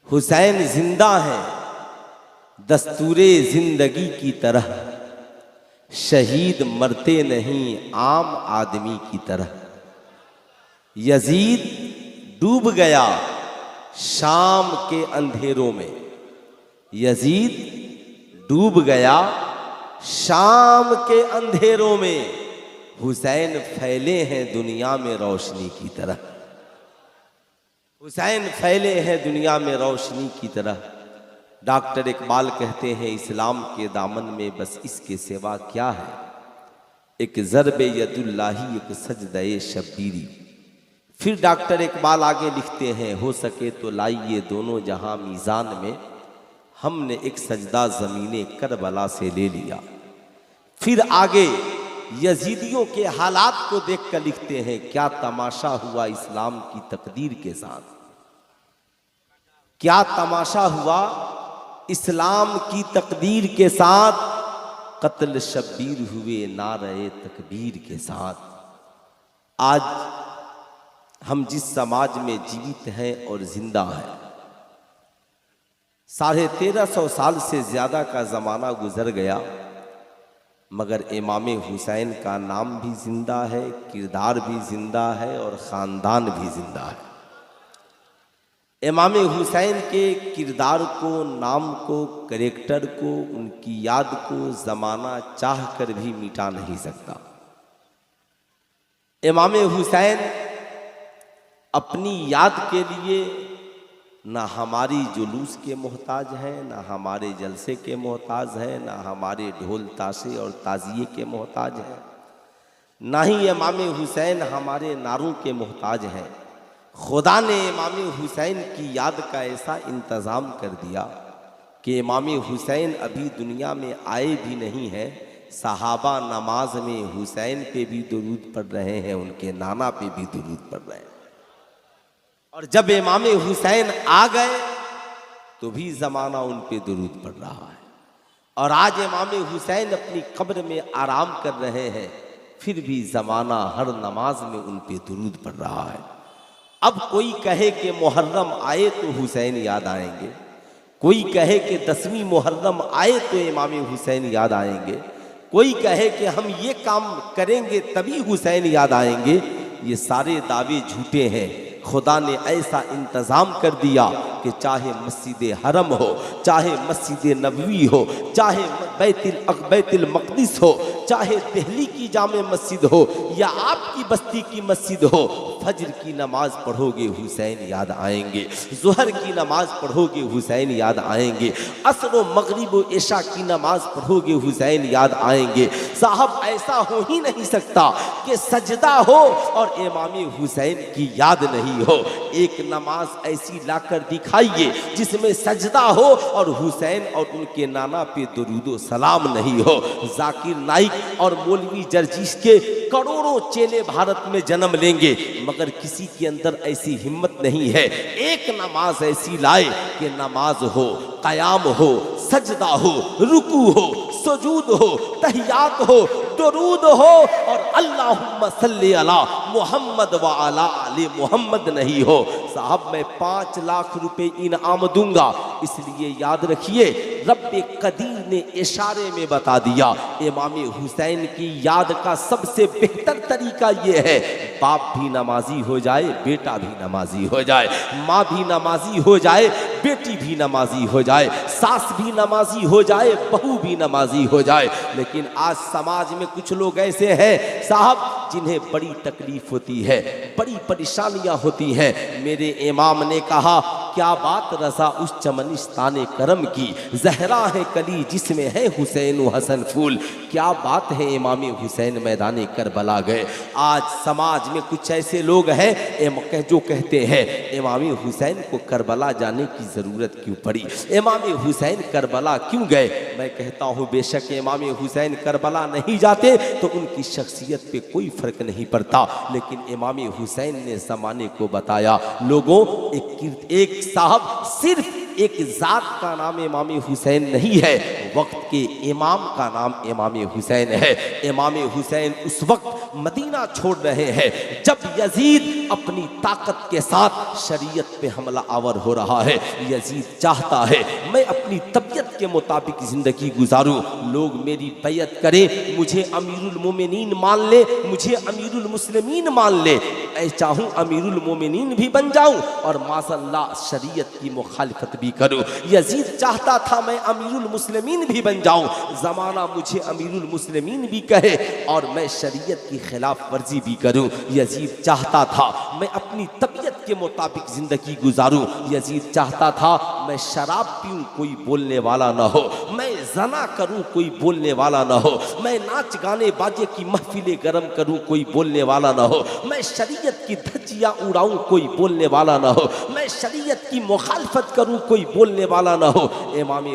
हुसैन जिंदा हैं दस्तूरे जिंदगी की तरह, शहीद मरते नहीं आम आदमी की तरह। यजीद डूब गया शाम के अंधेरों में, यजीद डूब गया शाम के अंधेरों में, हुसैन फैले हैं दुनिया में रोशनी की तरह। हुसैन फैले हैं दुनिया में रोशनी की तरह। डॉक्टर इकबाल कहते हैं इस्लाम के दामन में बस इसके सिवा क्या है, एक ज़रबे यदुल्लाही एक सजदे शब्बीरी। फिर डॉक्टर इकबाल आगे लिखते हैं हो सके तो लाइए दोनों जहां मीज़ान में, हमने एक सजदा ज़मीने करबला से ले लिया। फिर आगे यजीदियों के हालात को देखकर लिखते हैं क्या तमाशा हुआ इस्लाम की तकदीर के साथ, क्या तमाशा हुआ इस्लाम की तकदीर के साथ, कत्ल शब्बीर हुए नारे तकबीर के साथ। आज हम जिस समाज में जीवित हैं और जिंदा हैं, 1350 साल से ज्यादा का जमाना गुजर गया, मगर इमाम हुसैन का नाम भी जिंदा है, किरदार भी जिंदा है और ख़ानदान भी जिंदा है। इमाम हुसैन के किरदार को, नाम को, करेक्टर को, उनकी याद को ज़माना चाह कर भी मिटा नहीं सकता। इमाम हुसैन अपनी याद के लिए ना हमारी जुलूस के मोहताज हैं, ना हमारे जलसे के मोहताज हैं, ना हमारे ढोल ताशे और ताजिए के मोहताज हैं, ना ही इमाम हुसैन हमारे नारों के मोहताज हैं। खुदा ने इमाम हुसैन की याद का ऐसा इंतज़ाम कर दिया कि इमाम हुसैन अभी दुनिया में आए भी नहीं हैं, सहाबा नमाज में हुसैन पे भी दुरूद पढ़ रहे हैं, उनके नाना पे भी दुरूद पढ़ रहे हैं। और जब इमाम हुसैन आ गए तो भी ज़माना उन पे दुरूद पढ़ रहा है। और आज इमाम हुसैन अपनी कब्र में आराम कर रहे हैं, फिर भी ज़माना हर नमाज में उन पे दुरूद पढ़ रहा है। अब कोई कहे कि मुहर्रम आए तो हुसैन याद आएंगे, कोई कहे कि 10वीं मुहर्रम आए तो इमाम हुसैन याद आएंगे, कोई कहे कि हम ये काम करेंगे तभी हुसैन याद आएंगे, ये सारे दावे झूठे हैं। खुदा ने ऐसा इंतज़ाम कर दिया कि चाहे मस्जिद हरम हो, चाहे मस्जिद नबवी हो, चाहे बैतुल मक़दिस हो, चाहे दिल्ली की जामे मस्जिद हो या आपकी बस्ती की मस्जिद हो, फजर की नमाज पढ़ोगे हुसैन याद आएंगे, ज़ुहर की नमाज पढ़ोगे हुसैन याद आएंगे, असर व मगरिब व इशा की नमाज पढ़ोगे हुसैन याद आएंगे। साहब ऐसा हो ही नहीं सकता कि सजदा हो और इमाम हुसैन की याद नहीं हो। एक नमाज ऐसी लाकर दिखाइए जिसमें सजदा हो और हुसैन और उनके नाना पे दुरूदो सलाम नहीं हो। जाकिर नाइक और मौलवी जर्जीश के करोड़ों चेले भारत में जन्म लेंगे, मगर किसी के अंदर ऐसी हिम्मत नहीं है एक नमाज ऐसी लाए कि नमाज हो, क़याम हो, सजदा हो, रुकू हो, सुजूद हो, तहियात हो, दुरूद हो और अल्लाहुम्मा सल्ली अला मुहम्मद व अला आले मुहम्मद नहीं हो। साहब मैं 5 लाख रुपए इनाम दूंगा, इसलिए याद रखिए रब्बे कदीर ने इशारे में बता दिया इमाम हुसैन की याद का सबसे बेहतर तरीका ये है, बाप भी नमाजी हो जाए, बेटा भी नमाजी हो जाए, माँ भी नमाजी हो जाए, बेटी भी नमाजी हो जाए, सास भी नमाजी हो जाए, बहू भी नमाजी हो जाए। लेकिन आज समाज में कुछ लोग ऐसे हैं साहब जिन्हें बड़ी तकलीफ होती है, बड़ी परेशानियां होती हैं। मेरे इमाम ने कहा क्या बात रज़ा उस चमनिस्ताने करम की, जहरा है कली जिसमें है हुसैन व हसन फूल। क्या बात है इमाम हुसैन मैदान करबला गए। आज समाज में कुछ ऐसे लोग हैं जो कहते हैं इमाम हुसैन को करबला जाने की ज़रूरत क्यों पड़ी, इमाम हुसैन करबला क्यों गए। मैं कहता हूँ बेशक इमाम हुसैन करबला नहीं जाते तो उनकी शख्सियत पे कोई फ़र्क नहीं पड़ता, लेकिन इमाम हुसैन ने ज़माने को बताया लोगों एक साहब सिर्फ एक ज़ात का नाम इमाम हुसैन नहीं है, वक्त के इमाम का नाम इमाम हुसैन है। इमाम हुसैन उस वक्त मदीना छोड़ रहे हैं जब यजीद अपनी ताकत के साथ शरीयत पे हमला आवर हो रहा है। यजीद चाहता है मैं अपनी तबीयत के मुताबिक ज़िंदगी गुजारूं, लोग मेरी बैयत करें, मुझे अमीरुल मोमिनीन मान ले, मुझे अमीरुल मुस्लिमीन मान ले, मैं चाहूँ अमीरुल मोमिनीन भी बन जाऊँ और माज़अल्लाह शरीयत की मुखालिफत भी करूँ। यजीद चाहता था मैं अमीरुल मुस्लिमीन भी बन जाऊँ, ज़माना मुझे अमीरुल मुस्लिमीन भी कहे और मैं शरीयत की खिलाफ वर्जी भी करूँ। यजीद चाहता था मैं अपनी तबीयत के मुताबिक ज़िंदगी गुजारूँ। यजीद चाहता था मैं शराब पीऊँ, कोई बोलने वाला ना हो, मैं जना करूँ, कोई बोलने वाला ना हो, मैं नाच गाने बाजे की महफिलें गरम करूँ, कोई बोलने वाला ना हो, मैं शरीयत की धज्जियाँ उड़ाऊँ, कोई बोलने वाला ना हो, मैं शरीयत की मुखालफत करूँ, कोई बोलने वाला ना हो। इमाम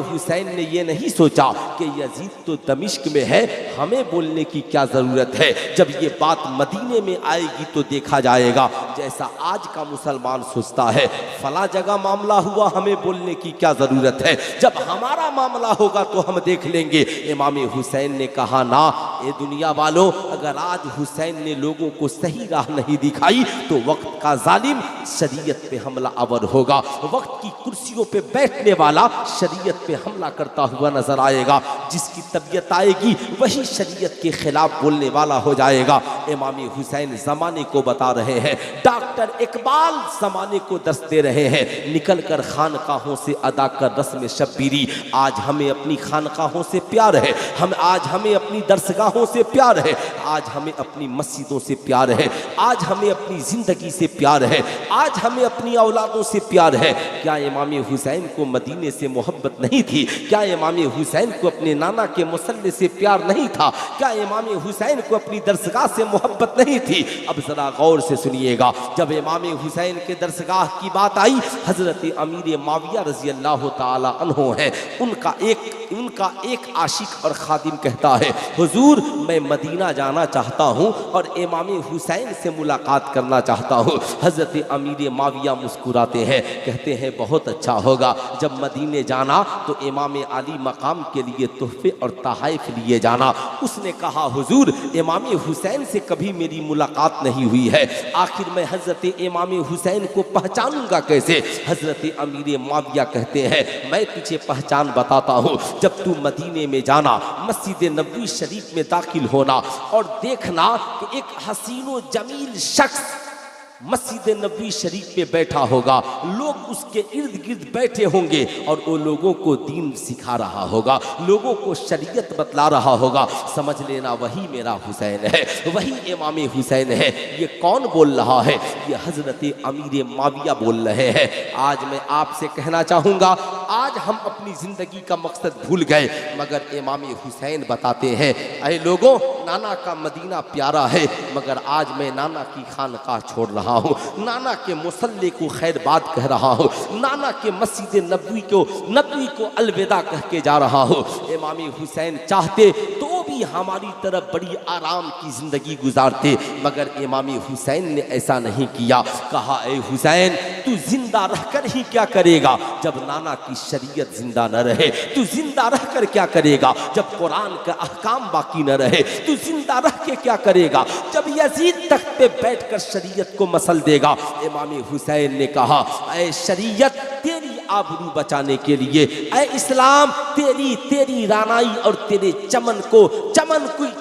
हुसैन ने ये नहीं सोचा कि यजीद तो दमिश्क में है, हमें बोलने की क्या ज़रूरत है, जब ये बात मदीने में आएगी तो देखा जाएगा। जैसा आज का मुसलमान सोचता है फला जगह मामला हुआ, हमें बोलने की क्या ज़रूरत है, जब हमारा मामला होगा तो हम देख लेंगे। इमाम हुसैन ने कहा ना, ये दुनिया वालों, अगर आज हुसैन ने लोगों को सही राह नहीं दिखाई तो वक्त का जालिम शरीयत पे हमला आवर होगा, वक्त की कुर्सियों पे बैठने वाला शरीयत पे हमला करता हुआ नजर आएगा। जिसकी तबीयत आएगी वही शरीयत के खिलाफ बोलने वाला हो जाएगा। इमाम हुसैन ज़माने को बता रहे हैं, डॉक्टर इकबाल ज़माने को दर्स दे रहे हैं, निकल कर खानकाहों से अदा कर रस्म शब्बीरी। आज हमें अपनी खानकाहों से प्यार है, आज हमें अपनी दरसगाहों से प्यार है, आज हमें अपनी मस्जिदों से प्यार है, आज हमें अपनी ज़िंदगी से प्यार है, आज हमें अपनी औलादों से प्यार है। क्या इमाम हुसैन को मदीने से मोहब्बत नहीं थी? क्या इमाम हुसैन को अपने नाना के मुसल्ले से प्यार नहीं था? क्या इमाम हुसैन को अपनी दरसगाह से मोहब्बत नहीं थी? अब ज़रा गौर से सुनिएगा, जब इमाम हुसैन के दरसगाह की बात आई, हज़रत अमीर माविया रज़ी अल्लाह ताला अन्हो है, उनका एक आशिक और खादिम कहता है, हुजूर मैं मदीना जाना चाहता हूँ और इमाम हुसैन से मुलाकात करना चाहता हूँ। हज़रत अमीर माविया मुस्कुराते हैं, कहते हैं बहुत अच्छा होगा, जब मदीने जाना तो इमाम अली मकाम के लिए तोहफे और तहाइफ लिए जाना। उसने कहा हुजूर इमाम हुसैन से कभी मेरी मुलाकात नहीं हुई है, आखिर मैं हज़रत इमाम हुसैन को पहचानूंगा कैसे? हज़रत अमीर माविया कहते हैं मैं तुझे पहचान बताता हूँ, जब तू मदीने में जाना, मस्जिद नबवी शरीफ में दाखिल होना और देखना कि एक हसीनो जमील शख्स मस्जिद नबवी शरीफ पे बैठा होगा, लोग उसके इर्द गिर्द बैठे होंगे और वो लोगों को दीन सिखा रहा होगा, लोगों को शरीयत बतला रहा होगा। समझ लेना वही मेरा हुसैन है, वही इमाम हुसैन है। ये कौन बोल रहा है? ये हज़रत अमीर माविया बोल रहे हैं। आज मैं आपसे कहना चाहूँगा, आज हम अपनी ज़िंदगी का मकसद भूल गए, मगर इमाम हुसैन बताते हैं, अरे लोगों, नाना का मदीना प्यारा है, मगर आज मैं नाना की खानकाह छोड़ रहा हूँ, नाना के मुसल्ले को खैर बात कह रहा हूँ, नाना के मस्जिद नबवी को अलविदा कह के जा रहा हूँ। इमाम हुसैन चाहते तो भी हमारी तरफ बड़ी आराम की ज़िंदगी गुजारते, मगर इमाम हुसैन ने ऐसा नहीं किया। कहा ए हुसैन, तू जिंदा रहकर ही क्या करेगा जब नाना की शरीयत जिंदा न रहे? तू जिंदा रहकर क्या करेगा जब कुरान का अहकाम बाकी न रहे? तू जिंदा रह के क्या करेगा जब यजीद तख्त पे बैठकर शरीयत को मसल देगा? इमाम हुसैन ने कहा, ऐ शरीयत तेरी आबरू बचाने के लिए, ऐ इस्लाम तेरी रानाई और तेरे चमन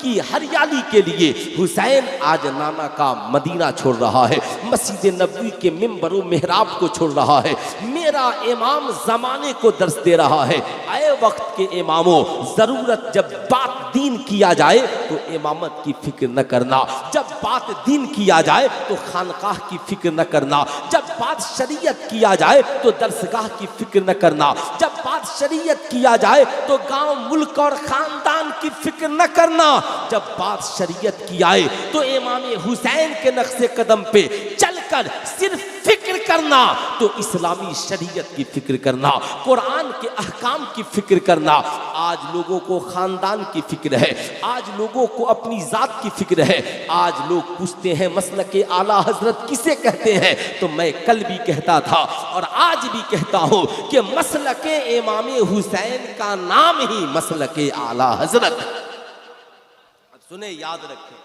की हरियाली के लिए हुसैन आज नाना का मदीना छोड़ रहा है, मस्जिद नबवी के मिंबरों मेहराब को छोड़ रहा है। मेरा इमाम ज़माने को दर्स दे रहा है, ऐ वक्त के इमामों, ज़रूरत जब बात दीन किया जाए तो इमामत की फिक्र न करना, जब बात दीन किया जाए तो खानकाह की फिक्र न करना, जब बात शरीयत किया जाए तो दरसगाह की फिक्र न करना, जब बात शरीयत किया जाए तो गांव मुल्क और खानदान की फिक्र न करना, जब बात शरीयत की आए तो इमाम हुसैन के नक्शे कदम पे चल कर सिर्फ फिक्र करना तो इस्लामी शरीयत की फिक्र करना, कुरान के अहकाम की फिक्र करना। आज लोगों को खानदान की फिक्र है, आज लोगों को अपनी जात की फिक्र है। आज लोग पूछते हैं मसलके आला हजरत किसे कहते हैं, तो मैं कल भी कहता था और आज भी कहता हूं कि मसलके इमाम हुसैन का नाम ही मसलके आला हजरत। सुने, याद रखें,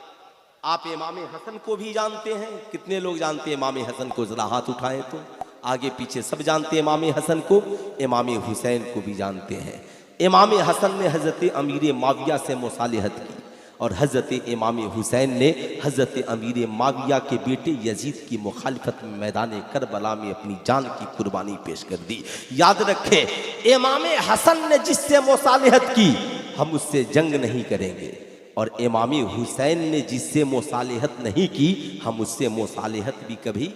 आप इमाम हसन को भी जानते हैं। कितने लोग जानते हैं इमाम हसन को? जरा हाथ उठाएं तो। आगे पीछे सब जानते हैं इमाम हसन को, इमाम हुसैन को भी जानते हैं। इमाम हसन ने हज़रत अमीर माविया से मुसालिहत की और हज़रत इमाम हुसैन ने हज़रत अमीर माविया के बेटे यजीद की मुखालिफत में मैदान करबला में अपनी जान की कुर्बानी पेश कर दी। याद रखें, इमाम हसन ने जिससे मुसालिहत की हम उससे जंग नहीं करेंगे, और इमाम हुसैन ने जिससे मुसालिहत नहीं की हम उससे मुसालिहत भी कभी,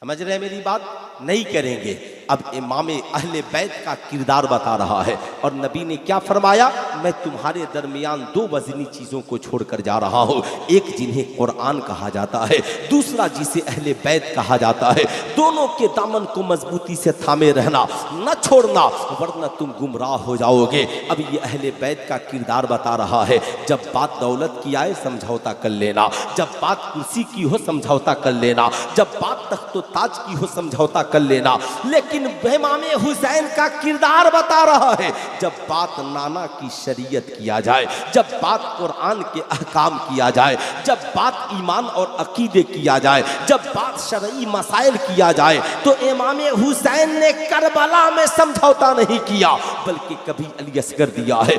समझ रहे हैं मेरी बात, नहीं करेंगे। अब इमाम अहले बैत का किरदार बता रहा है और नबी ने क्या फरमाया, मैं तुम्हारे दरमियान दो वज़नी चीज़ों को छोड़कर जा रहा हूँ, एक जिन्हें कुरान कहा जाता है, दूसरा जिसे अहले बैत कहा जाता है। दोनों के दामन को मजबूती से थामे रहना, न छोड़ना, वरना तुम गुमराह हो जाओगे। अब ये अहले बैत का किरदार बता रहा है। जब बात दौलत की आए समझौता कर लेना, जब बात कुर्सी की हो समझौता कर लेना, जब बात तख्तो ताज की हो समझौता कर लेना, लेकिन इमाम हुसैन का किरदार बता रहा है। जब बात नाना की शरीयत किया जाए, जब बात कुरान के अहकाम किया जाए, जब बात ईमान और अकीदे किया जाए, जब बात शरई मसाइल किया जाए, तो इमाम हुसैन ने करबला में समझौता नहीं किया, बल्कि कभी अली असगर दिया है,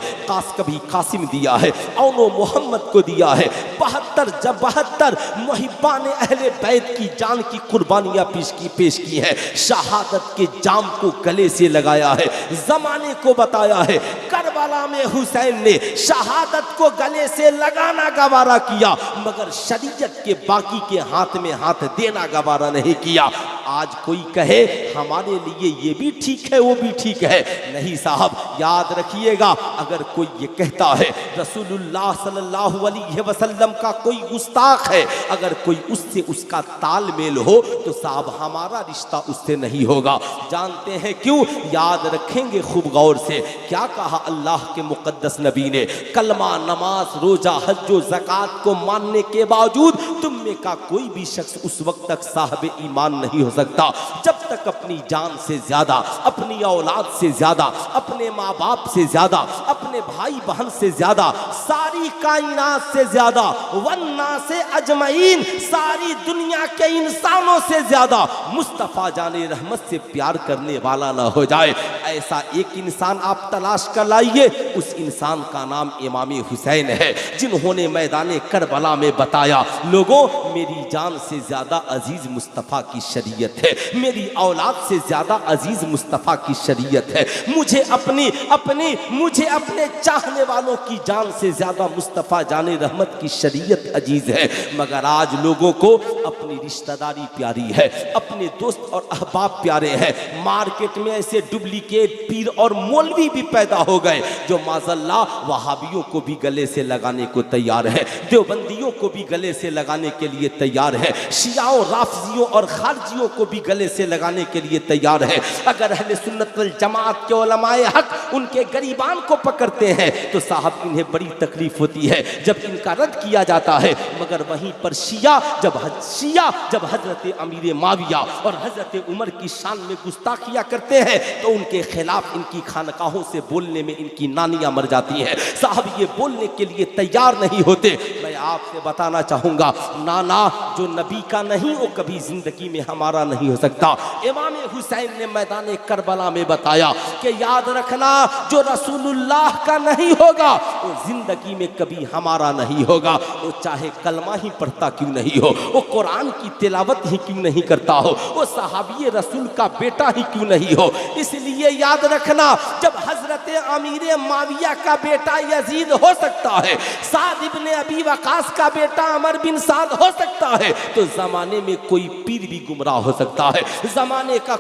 कभी कासिम दिया है, औनो मोहम्मद को दिया है। 72 मुहिब्बान अहले बैत की जान की कुर्बानियां पेश की है। शहादत के जाम को गले से लगाया है, जमाने को बताया है। करबला में हुसैन ने शहादत को गले से लगाना गवारा किया, मगर शरीयत के बाकी के हाथ में हाथ देना गवारा नहीं किया। आज कोई कहे हमारे लिए ये भी ठीक है वो भी ठीक है, नहीं साहब, याद रखिएगा, अगर कोई ये कहता है रसूलुल्लाह सल्लल्लाहु अलैहि वसल्लम का कोई गुस्ताख है, अगर कोई उससे उसका तालमेल हो तो साहब हमारा रिश्ता उससे नहीं होगा। जानते हैं क्यों? याद रखेंगे खूब गौर से, क्या कहा अल्लाह के मुकद्दस नबी ने, कलमा, नमाज, रोजा, हज व ज़कात को मानने के बावजूद तुम में का कोई भी शख्स उस वक्त तक साहब ईमान नहीं हो सकता जब तक अपनी जान से ज्यादा, अपनी औलाद से ज्यादा, अपने माँ बाप से ज्यादा, अपने भाई बहन से ज्यादा, सारी कायनात से ज्यादा, वन्ना से अजमईन, सारी दुनिया के इंसानों से ज्यादा मुस्तफ़ा जाने रहमत से प्यार करने वाला ना हो जाए। ऐसा एक इंसान आप तलाश कर लाइए, उस इंसान का नाम इमाम हुसैन है, जिन्होंने मैदान करबला में बताया, लोगों मेरी जान से ज्यादा अजीज मुस्तफ़ा की शरीयत है, मेरी औलाद से ज्यादा अजीज मुस्तफ़ा की शरीयत है, मुझे अपने चाहने वालों की जान से ज्यादा मुस्तफ़ा जाने रहमत की शरीयत अजीज है। मगर आज लोगों को अपनी रिश्तेदारी प्यारी है, अपने दोस्त और अहबाब प्यारे हैं। मार्केट में ऐसे डुप्लीकेट पीर और मौलवी भी पैदा हो गए जो माज़ल्लाह वहाबियों को भी गले से लगाने को तैयार है, देवबंदियों को भी गले से लगाने के लिए तैयार है, शियाओं, राफजियों और खारजियों को भी गले से लगाने के लिए तैयार है। अगर अहले सुन्नत वल जमात के उलमाए हक उनके गरीबान को पकड़ते हैं तो साहब इन्हें बड़ी तकलीफ होती है जब इनका रद्द किया जाता है। मगर वहीं पर शिया जब हजरत अमीर माविया और हजरत उमर की शान में गुस्ताखियां करते हैं तो उनके खिलाफ इनकी खानकाहों से बोलने में इनकी नानियां मर जाती हैं। साहब ये बोलने के लिए तैयार नहीं होते। मैं आपसे बताना चाहूंगा, नाना जो नबी का नहीं वो कभी जिंदगी में हमारा नहीं हो सकता। इमाम हुसैन ने मैदान करबला में बताया कि याद रखना, जो रसूलुल्लाह का नहीं होगा वो जिंदगी में कभी हमारा नहीं होगा। वो चाहे कलमा ही पढ़ता क्यों नहीं हो, वो कुरान की तिलावत ही क्यों नहीं करता हो, वो सहाबी रसूल का बेटा ही क्यों नहीं हो। इसलिए याद रखना, जब हजरत अमीर माविया का बेटा यजीद हो सकता है, साद इब्ने अबी वक्कास का बेटा अमर बिन साद हो सकता है तो जमाने में कोई पीर भी गुमराह हो सकता है, जमाने का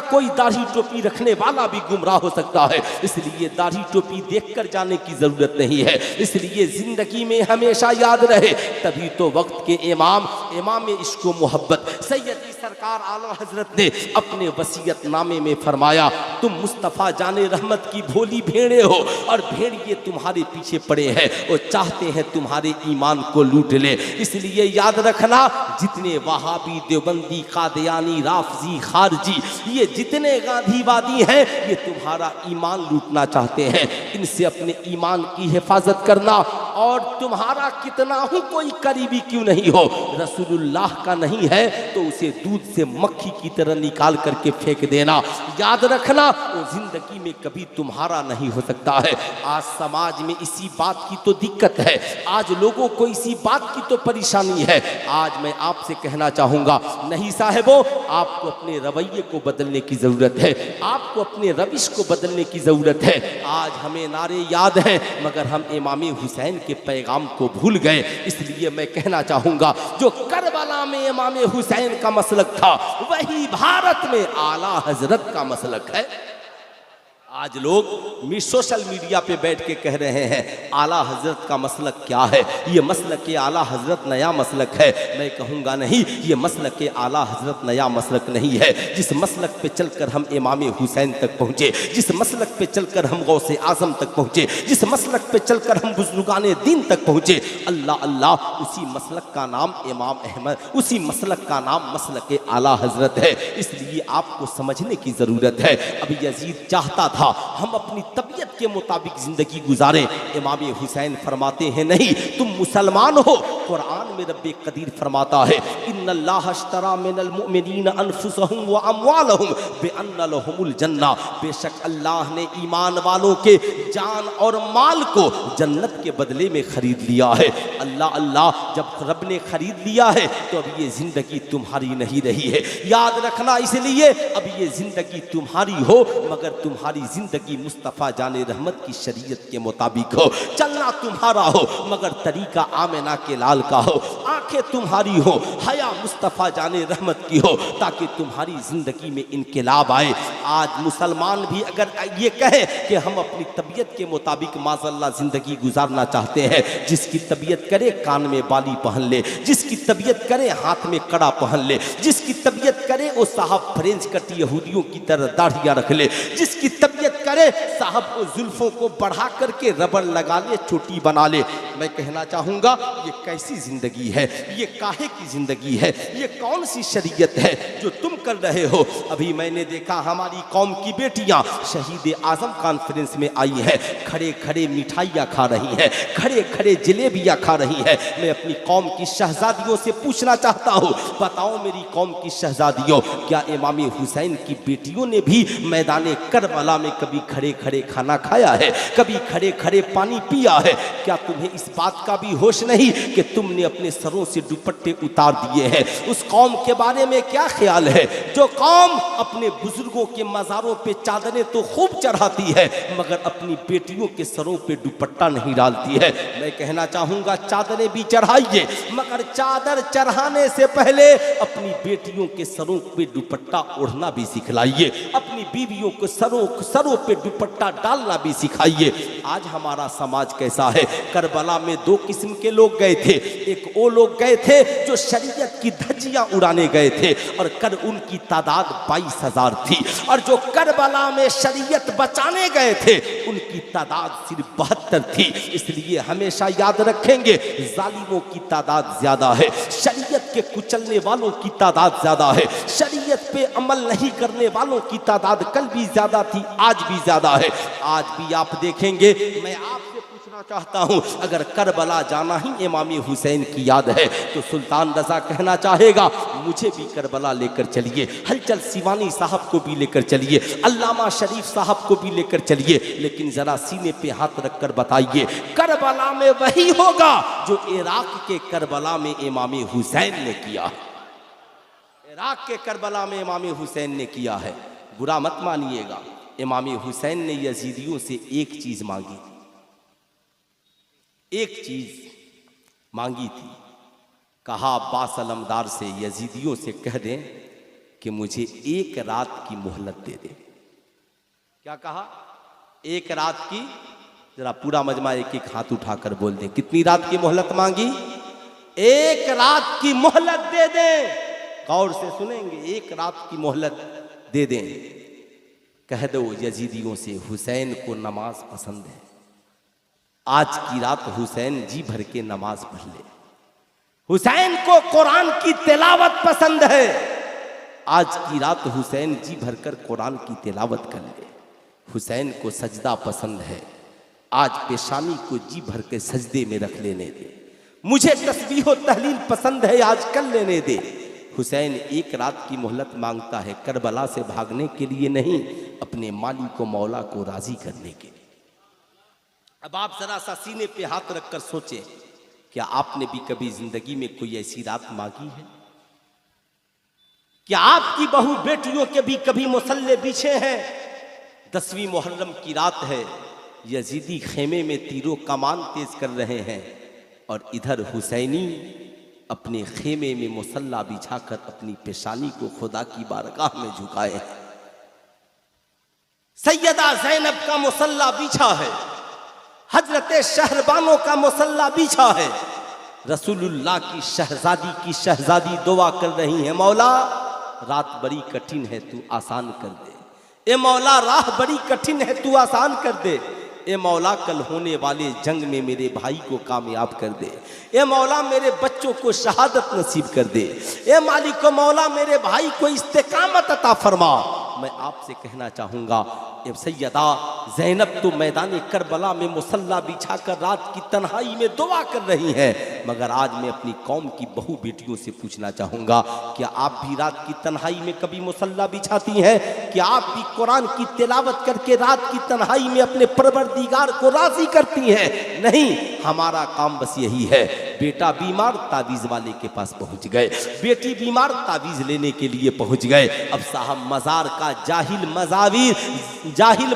कोई दाढ़ी टोपी रखने वाला भी गुमराह हो सकता है। इसलिए दाढ़ी टोपी देखकर जाने की जरूरत नहीं है। इसलिए जिंदगी में हमेशा याद रहे, तभी तो वक्त के इमाम इश्क व मोहब्बत सैयदी सरकार आला हजरत ने अपने वसीयत नामे में फरमाया, तुम मुस्तफ़ा जाने रहमत की भोली भेड़े हो और भेड़िए तुम्हारे पीछे पड़े हैं, वो चाहते हैं तुम्हारे ईमान को लूट ले। इसलिए याद रखना, जितने वहाबी, देवबंदी, कादियानी, राफजी, खारजी, ये जितने गांधीवादी हैं, ये तुम्हारा ईमान लूटना चाहते हैं। इनसे अपने ईमान की हिफाजत करना, और तुम्हारा कितना ही कोई करीबी क्यों नहीं हो, रसूलुल्लाह का नहीं है तो उसे दूध से मक्खी की तरह निकाल करके फेंक देना। याद रखना, वो जिंदगी में कभी तुम्हारा नहीं हो सकता है। आज समाज में इसी बात की तो दिक्कत है, आज लोगों को इसी बात की तो परेशानी है। आज मैं आपसे कहना चाहूँगा, नहीं साहिबो, आपको अपने रवैये को बदलने की ज़रूरत है, आपको अपने रविश को बदलने की ज़रूरत है। आज हमें नारे याद हैं मगर हम इमाम हुसैन के पैगाम को भूल गए। इसलिए मैं कहना चाहूँगा, जो करबला में इमाम हुसैन का मसलक था, वही भारत में आला हजरत का मसलक है। आज लोग सोशल मीडिया पे बैठ के कह रहे हैं आला हजरत का मसलक क्या है, ये मसलक के आला हजरत नया मसलक है। मैं कहूँगा नहीं, ये मसलक के आला हजरत नया मसलक नहीं है। जिस मसलक पे चलकर हम इमाम हुसैन तक पहुँचे, जिस मसलक पे चलकर हम गौसे आजम तक पहुँचे, जिस मसलक पे चलकर हम बुजुर्गाने दीन तक पहुँचे, अल्लाह अल्लाह, उसी मसलक का नाम इमाम अहमद, उसी मसलक का नाम मसलक के आला हजरत है। इसलिए आपको समझने की ज़रूरत है। अब यजीद चाहता था हम अपनी तबीयत के मुताबिक जिंदगी गुजारें। इमाम हुसैन फरमाते हैं, नहीं, तुम मुसलमान हो। कुरान में रब्बे कदीर फरमाता है, इन्नल्लाह अश्तरा मिनल मुमिनीन अनफुसहुम व अमवालहुम बिअन्न लहुमुल जन्ना, बेशक अल्लाह ने ईमान वालों के जान और माल को जन्नत के बदले में खरीद लिया है। अल्लाह अल्लाह, जब रब ने खरीद लिया है तो अब ये जिंदगी तुम्हारी नहीं रही है। याद रखना, इसलिए अब ये जिंदगी तुम्हारी हो मगर तुम्हारी जिंदगी मुस्तफ़ा जाने रहमत की शरीयत के मुताबिक हो। चलना तुम्हारा हो मगर तरीका आमिना के लाल का हो। आंखें तुम्हारी हो, हया मुस्तफ़ा जाने रहमत की हो, ताकि तुम्हारी जिंदगी में इनकलाब आए। आज मुसलमान भी अगर ये कहे कि हम अपनी तबीयत के मुताबिक माज़अल्लाह जिंदगी गुजारना चाहते हैं, जिसकी तबीयत करे कान में बाली पहन ले, जिसकी तबीयत करे हाथ में कड़ा पहन ले, जिसकी तबीयत करे वो साहब फ्रेंच कट यहूदियों की तरह दाढ़ियाँ रख ले, जिसकी तबीयत करे साहब को जुल्फों को बढ़ा करके रबड़ लगा ले, चोटी बना ले। मैं कहना चाहूँगा, ये कैसी ज़िंदगी है, ये काहे की ज़िंदगी है, ये कौन सी शरीयत है जो तुम कर रहे हो। अभी मैंने देखा हमारी कौम की बेटियाँ शहीद आज़म कॉन्फ्रेंस में आई हैं, खड़े खड़े मिठाइयाँ खा रही हैं, खड़े खड़े जलेबियाँ खा रही हैं। मैं अपनी कौम की शहजादियों से पूछना चाहता हूँ, बताओ मेरी कौम की शहजादियों, क्या इमाम हुसैन की बेटियों ने भी मैदान करबला में कभी खड़े खड़े खाना खाया है, कभी खड़े खड़े पानी पिया है? क्या तुम्हें इस बात का भी होश नहीं कि तुमने अपने सरों से दुपट्टे उतार दिए हैं? उस कौम के बारे में क्या ख्याल है जो कौम अपने बुजुर्गों के मज़ारों पे चादरें तो खूब चढ़ाती है मगर अपनी बेटियों के सरों पे दुपट्टा नहीं डालती है? मैं कहना चाहूँगा, चादरें भी चढ़ाइए मगर चादर चढ़ाने से पहले अपनी बेटियों के सरों पे दुपट्टा ओढ़ना भी सिखलाइए, अपनी बीवियों को सरों पे दुपट्टा डालना भी सिखाइए। आज हमारा समाज कैसा है? करबला में दो किस्म के लोग गए थे। एक वो लोग गए थे जो शरीयत की धज्जियां उड़ाने गए थे और उनकी तादाद 22,000 थी, और जो करबला में शरीयत बचाने गए थे उनकी तादाद सिर्फ 72 थी। इसलिए हमेशा याद रखेंगे, जालिमों की तादाद ज्यादा है, शरीयत के कुचलने वालों की तादाद ज्यादा है, शरीयत पे अमल नहीं करने वालों की तादाद कल भी ज्यादा थी, आज भी ज्यादा है। आज भी आप देखेंगे, मैं आपसे पूछना चाहता हूं, अगर करबला जाना ही इमाम हुसैन की याद है तो सुल्तान रजा कहना चाहेगा, मुझे भी करबला लेकर चलिए, हलचल सिवानी साहब को भी लेकर चलिए, अल्लामा शरीफ साहब को भी लेकर चलिए, लेकिन जरा सीने पे हाथ रखकर बताइए, करबला में वही होगा जो इराक के करबला में इमाम हुसैन ने किया है। इराक के करबला में इमाम हुसैन ने किया है। बुरा मत मानिएगा, इमाम हुसैन ने यजीदियों से एक चीज मांगी, एक चीज, मांगी थी। कहा अब्बास अलमदार से, यजीदियों से कह दें कि मुझे एक रात की मोहलत दे दे। क्या कहा? एक रात की। जरा पूरा मजमा एक एक हाथ उठाकर बोल दें, कितनी रात की मोहलत मांगी? एक रात की मोहलत दे दें। गौर से सुनेंगे, एक रात की मोहलत दे दें। कह दो यजीदियों से, हुसैन को नमाज पसंद है, आज की रात हुसैन जी भर के नमाज पढ़ ले। हुसैन को कुरान की तिलावत पसंद है, आज की रात हुसैन जी भरकर कुरान की तिलावत कर ले। हुसैन को सजदा पसंद है, आज पेशानी को जी भर के सजदे में रख लेने दे। मुझे तस्बीह और तहलील पसंद है, आज कर लेने दे। हुसैन एक रात की मोहलत मांगता है, करबला से भागने के लिए नहीं, अपने माली को मौला को राजी करने के लिए। अब आप जरा सा सीने पे हाथ रखकर सोचें, क्या आपने भी कभी जिंदगी में कोई ऐसी रात मांगी है? क्या आपकी बहू बेटियों के भी कभी मुसल्ले बिछे हैं? 10वीं मुहर्रम की रात है, यजीदी खेमे में तीरों कमान तेज कर रहे हैं और इधर हुसैनी अपने खेमे में मुसल्ला बिछाकर अपनी पेशानी को खुदा की बारगाह में झुकाए हैं। सैयदा ज़ैनब का मुसल्ला बिछा है, हजरत शहरबानों का मुसल्ला बिछा है। रसूलुल्लाह की शहजादी दुआ कर रही है, मौला रात बड़ी कठिन है, तू आसान कर दे। ए मौला राह बड़ी कठिन है, तू आसान कर दे। ए मौला कल होने वाले जंग में मेरे भाई को कामयाब कर दे। ए मौला मेरे बच्चों को शहादत नसीब कर दे। ए मालिक मौला मेरे भाई को इस्तेकामत अता फरमा। मैं आपसे कहना चाहूँगा, सैयदा ज़ैनब तो मैदान करबला में मुसल्ला बिछाकर रात की तन्हाई में दुआ कर रही हैं, मगर आज मैं अपनी कौम की बहू बेटियों से पूछना चाहूँगा, क्या आप भी रात की तन्हाई में कभी मुसल्ला बिछाती हैं? क्या आप भी कुरान की तिलावत करके रात की तन्हाई में अपने परवरदिगार को राज़ी करती हैं? नहीं, हमारा काम बस यही है, बेटा बीमार तावीज़ वाले के पास पहुँच गए, बेटी बीमार तावीज़ लेने के लिए पहुँच गए। अब साहब मज़ार का जाहिल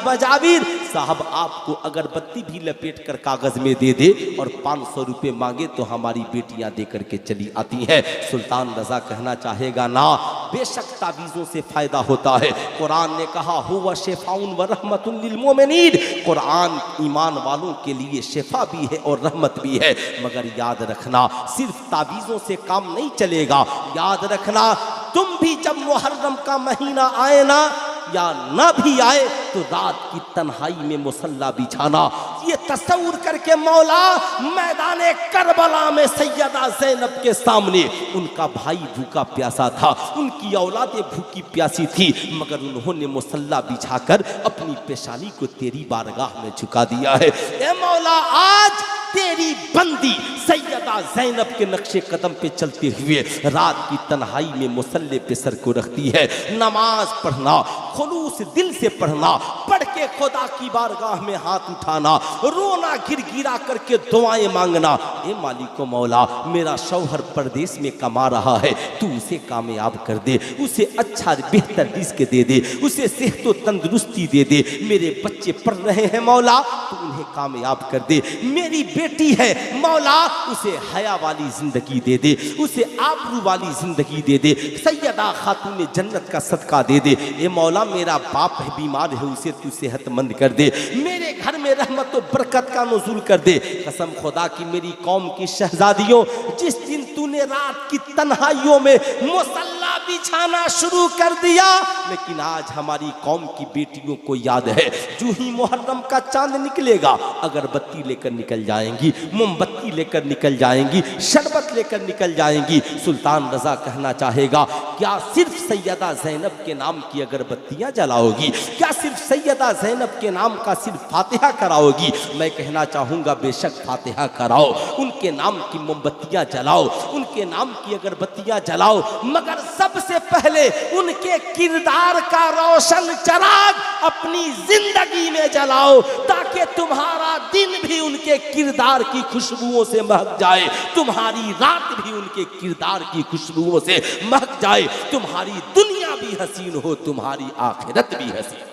मजावीर साहब आपको अगरबत्ती भी लपेट कर कागज में दे दे और 500 रुपये मांगे तो हमारी बेटियां दे करके चली आती हैं। सुल्तान रजा कहना चाहेगा, ना, बेशक तावीज़ों से फायदा होता है। कुरान ने कहा, हुवा शिफाउन व रहमतुन लिल मोमिनीन, कुरान ईमान वालों के लिए शिफा भी है और रहमत भी है। मगर याद रखना, सिर्फ तावीज़ों से काम नहीं चलेगा। याद रखना, तुम भी जब मुहर्रम का महीना आए ना या ना भी आए तो रात की तन्हाई में मुसल्ला बिछाना। ये तस्वुर करके मौला मैदाने करबला में सैयदा ज़ैनब के सामने उनका भाई भूखा प्यासा था, उनकी औलादें भूखी प्यासी थी, मगर उन्होंने मुसल्ला बिछाकर अपनी पेशानी को तेरी बारगाह में झुका दिया है। ए मौला, आज तेरी बंदी सैयदा ज़ैनब के नक्शे कदम पे चलते हुए रात की तन्हाई में मुसल्ले पे सर को रखती है। नमाज पढ़ना, खुलूस दिल से पढ़ना, पढ़ के खुदा की बारगाह में हाथ उठाना, रोना गिरगिरा करके दुआएं मांगना। ए मालिको मौला, मेरा शौहर परदेश में कमा रहा है, तू उसे कामयाब कर दे, उसे अच्छा बेहतर रिज़्क़ दे दे, उसे सेहत व तंदुरुस्ती दे दे। मेरे बच्चे पढ़ रहे हैं मौला, तू उन्हें कामयाब कर दे। मेरी बेटी है मौला, उसे हया वाली जिंदगी दे दे, उसे आबरू वाली जिंदगी दे दे, सैयदा खातून जन्नत का सदका दे दे। ए मौला, मेरा बाप है बीमार है, उसे तू सेहतमंद कर दे। मेरे घर में रहमत और बरकत का नुज़ूल कर दे। कसम खुदा की, मेरी कौम की शहजादियों, जिस दिन तूने रात की तन्हाइयों में मुसल्ला बिछाना शुरू कर दिया, लेकिन आज हमारी कौम की बेटियों को याद है, जो ही मुहर्रम का चांद निकलेगा अगरबत्ती लेकर निकल जाएंगी, मोमबत्ती लेकर निकल जाएंगी, शरबत लेकर निकल जाएंगी। सुल्तान रजा कहना चाहेगा, क्या सिर्फ सैयदा ज़ैनब के नाम की अगरबत्तियां जलाओगी? क्या सिर्फ सैयदा ज़ैनब के नाम का सिर्फ फातिहा कराओगी? मैं कहना चाहूँगा, बेशक फातिहा कराओ, उनके नाम की मोमबत्तियां जलाओ, उनके नाम की अगरबत्तियां जलाओ, मगर सबसे पहले उनके किरदार का रोशन चराग अपनी जिंदगी में जलाओ, ताकि तुम्हारा दिन भी उनके किरदार की खुशबुओं से महक जाए, तुम्हारी रात भी उनके किरदार की खुशबुओं से महक जाए, तुम्हारी दुनिया भी हसीन हो, तुम्हारी आखिरत भी हसीन।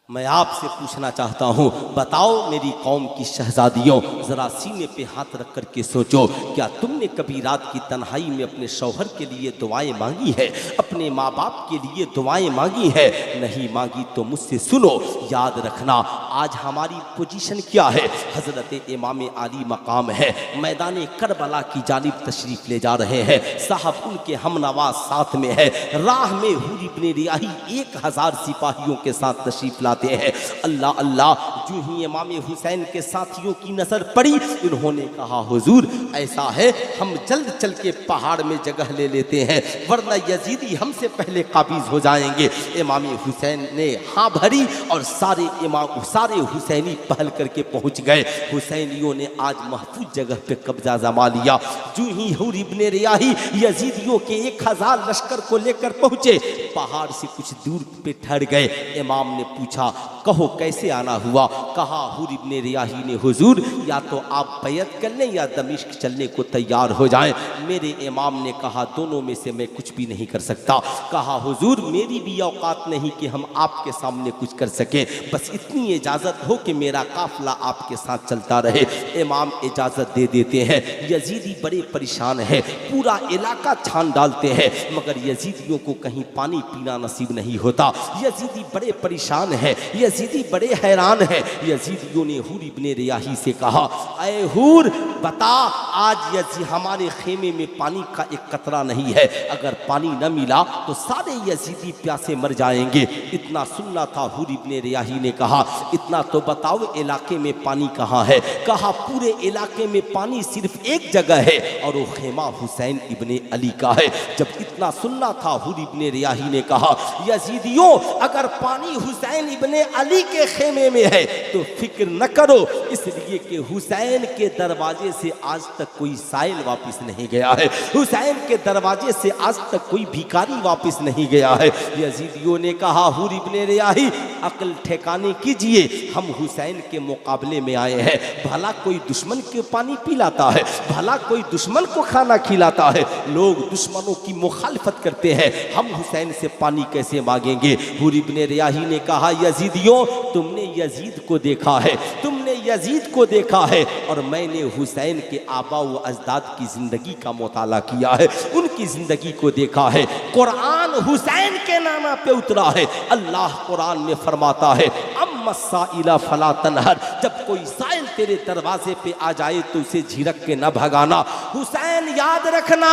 मैं आपसे पूछना चाहता हूँ, बताओ मेरी कौम की शहजादियों, ज़रा सीने पे हाथ रख कर के सोचो, क्या तुमने कभी रात की तन्हाई में अपने शौहर के लिए दुआएं मांगी है, अपने माँ बाप के लिए दुआएं मांगी है? नहीं मांगी तो मुझसे सुनो, याद रखना आज हमारी पोजीशन क्या है। हज़रत इमाम आली मकाम है, मैदान करबला की जानिब तशरीफ़ ले जा रहे हैं। साहब उनके हमनवाज साथ में है। राह में हूर इब्ने रियाही 1000 सिपाहियों के साथ तशरीफ़ लाते हैं। अल्लाह अल्लाह, जो ही इमाम हुसैन के साथियों की नजर पड़ी, इन्होंने कहा हुजूर ऐसा है, हम जल्द चल के पहाड़ में जगह ले लेते हैं, वरना यजीदी हमसे पहले काबिज हो जाएंगे। इमाम हुसैन ने हाँ भरी और सारे हुसैनी पहल करके पहुंच गए। हुसैनियों ने आज महफूज जगह पे कब्जा जमा लिया। जो ही हूर इब्ने रियाही यजीदियों के 1000 लश्कर को लेकर पहुंचे, पहाड़ से कुछ दूर पे ठहर गए। इमाम ने पूछा, कहो कैसे आना हुआ? कहा हूर इब्ने रियाही ने, हुजूर या तो आप बैयत कर लें या दमिश्क चलने को तैयार हो जाएं। मेरे इमाम ने कहा, दोनों में से मैं कुछ भी नहीं कर सकता। कहा हुजूर मेरी भी औकात नहीं कि हम आपके सामने कुछ कर सकें, बस इतनी इजाज़त हो कि मेरा काफिला आपके साथ चलता रहे। इमाम इजाज़त दे देते हैं। यजीदी बड़े परेशान है, पूरा इलाका छान डालते हैं, मगर यजीदियों को कहीं पानी पीना नसीब नहीं होता। यजीदी बड़े परेशान है, यजीदी बड़े हैरान है। यजीदियों ने हूर इब्ने रियाही से कहा, ऐ हूर बता, आज हमारे खेमे में पानी का एक कतरा नहीं है, अगर पानी न मिला तो सारे यजीदी प्यासे मर जाएंगे। इतना सुनना था। हूर इब्ने रियाही ने कहा, इतना तो बताओ इलाके में पानी कहाँ है? कहा पूरे इलाके में पानी सिर्फ एक जगह है और वो खेमा हुसैन इब्ने अली का है। जब इतना सुनना था, हूर इब्ने रियाही ने कहा, यजीदियों अगर पानी हुसैन इब्ने अली के खेमे में है तो फिक्र न करो, इसलिए कि हुसैन के दरवाजे से आज तक कोई साइल वापस नहीं गया है, हुसैन के दरवाजे से आज तक कोई भिखारी वापस नहीं गया है। यजीदियों ने कहा, हूर इब्ने रियाही अक्ल ठिकाने कीजिए, हम हुसैन के मुकाबले में आए हैं। भला कोई दुश्मन के पानी पिलाता है, भला कोई दुश्मन को खाना खिलाता है? लोग दुश्मनों की मुखालफत करते हैं, हम हुसैन से पानी कैसे मांगेंगे? हूर इब्ने रियाही ने कहा, यजीदियों तुमने यजीद को देखा है, तुमने यजीद को देखा है, और मैंने हुसैन के आबा व अजदाद की जिंदगी का मुताला किया है, उनकी जिंदगी को देखा है। कुरान हुसैन के नामा पे उतरा है। अल्लाह कुरान में फरमाता है, अम्मा साइला फला तनहर, जब कोई साइल तेरे दरवाजे पे आ जाए तो उसे झिड़क के न भगाना। हुसैन याद रखना,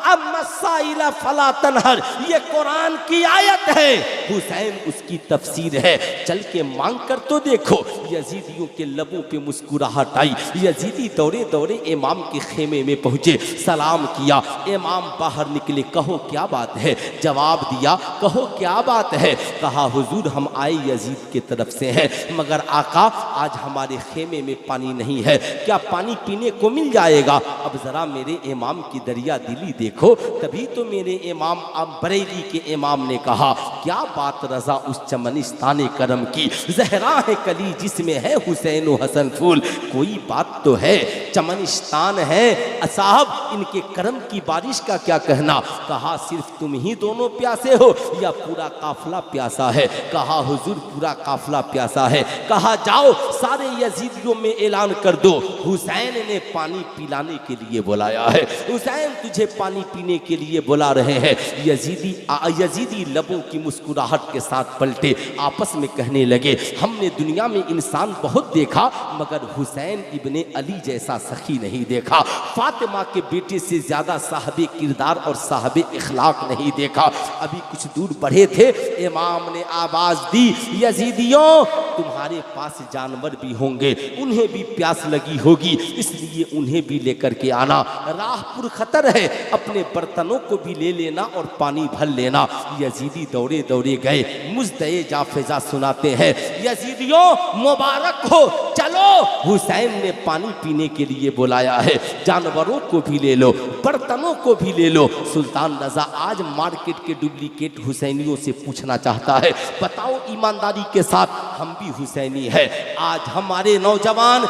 अम्मा साइला फला तनहर, ये कुरान की आयत है, हुसैन उसकी तफसीर है। चल के मांग कर तो देखो। यजीदियों के लबों पे मुस्कुराहट आई। यजीदी दौड़े दौड़े इमाम के खेमे में पहुंचे, सलाम किया। इमाम बाहर निकले, कहो क्या बात है? जवाब दिया, कहो क्या बात है? कहा हुजूर हम आए यजीद के तरफ से हैं, मगर आका आज हमारे खेमे में पानी नहीं है, क्या पानी पीने को मिल जाएगा? अब जरा मेरे इमाम की दरिया दिली देखो। तभी तो मेरे इमाम अब बरेली के इमाम ने कहा, क्या बात रजा उस चमनिस्तान करम की, जहरा है कली जिसमें है हुसैन व हसन फूल। कोई बात तो है, चमनिस्तान है, साहब इनके करम की बारिश का क्या कहना? कहा सिर्फ तुम ही दोनों प्यासे हो या पूरा काफिला प्यासा है? कहा हुजूर पूरा काफिला प्यासा है। कहा जाओ सारे यजीदियों में ऐलान कर दो, हुसैन ने पानी पिलाने के लिए बुलाया है, हुसैन तुझे पानी पीने के लिए बुला रहे हैं। यजीदी लबों की मुस्कुराहट के साथ पलटे, आपस में कहने लगे, हमने दुनिया में इंसान बहुत देखा मगर हुसैन इब्ने अली जैसा सखी नहीं देखा, फातिमा के बेटे से ज्यादा साहबे किरदार और साहबे इखलाक नहीं देखा। अभी कुछ दूर बढ़े थे, इमाम ने आवाज दी, यजीदियों तुम्हारे पास जानवर भी होंगे, उन्हें भी प्यास लगी होगी, इसलिए उन्हें भी लेकर के आना। राह पुरखतर है, अपने बर्तनों को भी ले लेना और पानी भर लेना। यजीदी दौड़े दौड़े गए, मुजदे जाफिजा सुनाते हैं, यजीदियों मुबारक हो, चलो हुसैन ने पानी पीने के लिए बुलाया है, जानवरों को भी ले लो, बर्तनों को भी ले लो। सुल्तान रजा आज मार्केट के डुप्लीकेट हुसैनियों से पूछना चाहता है, बताओ ईमानदारी के साथ, हम भी हुसैनी है। आज हमारे नौजवान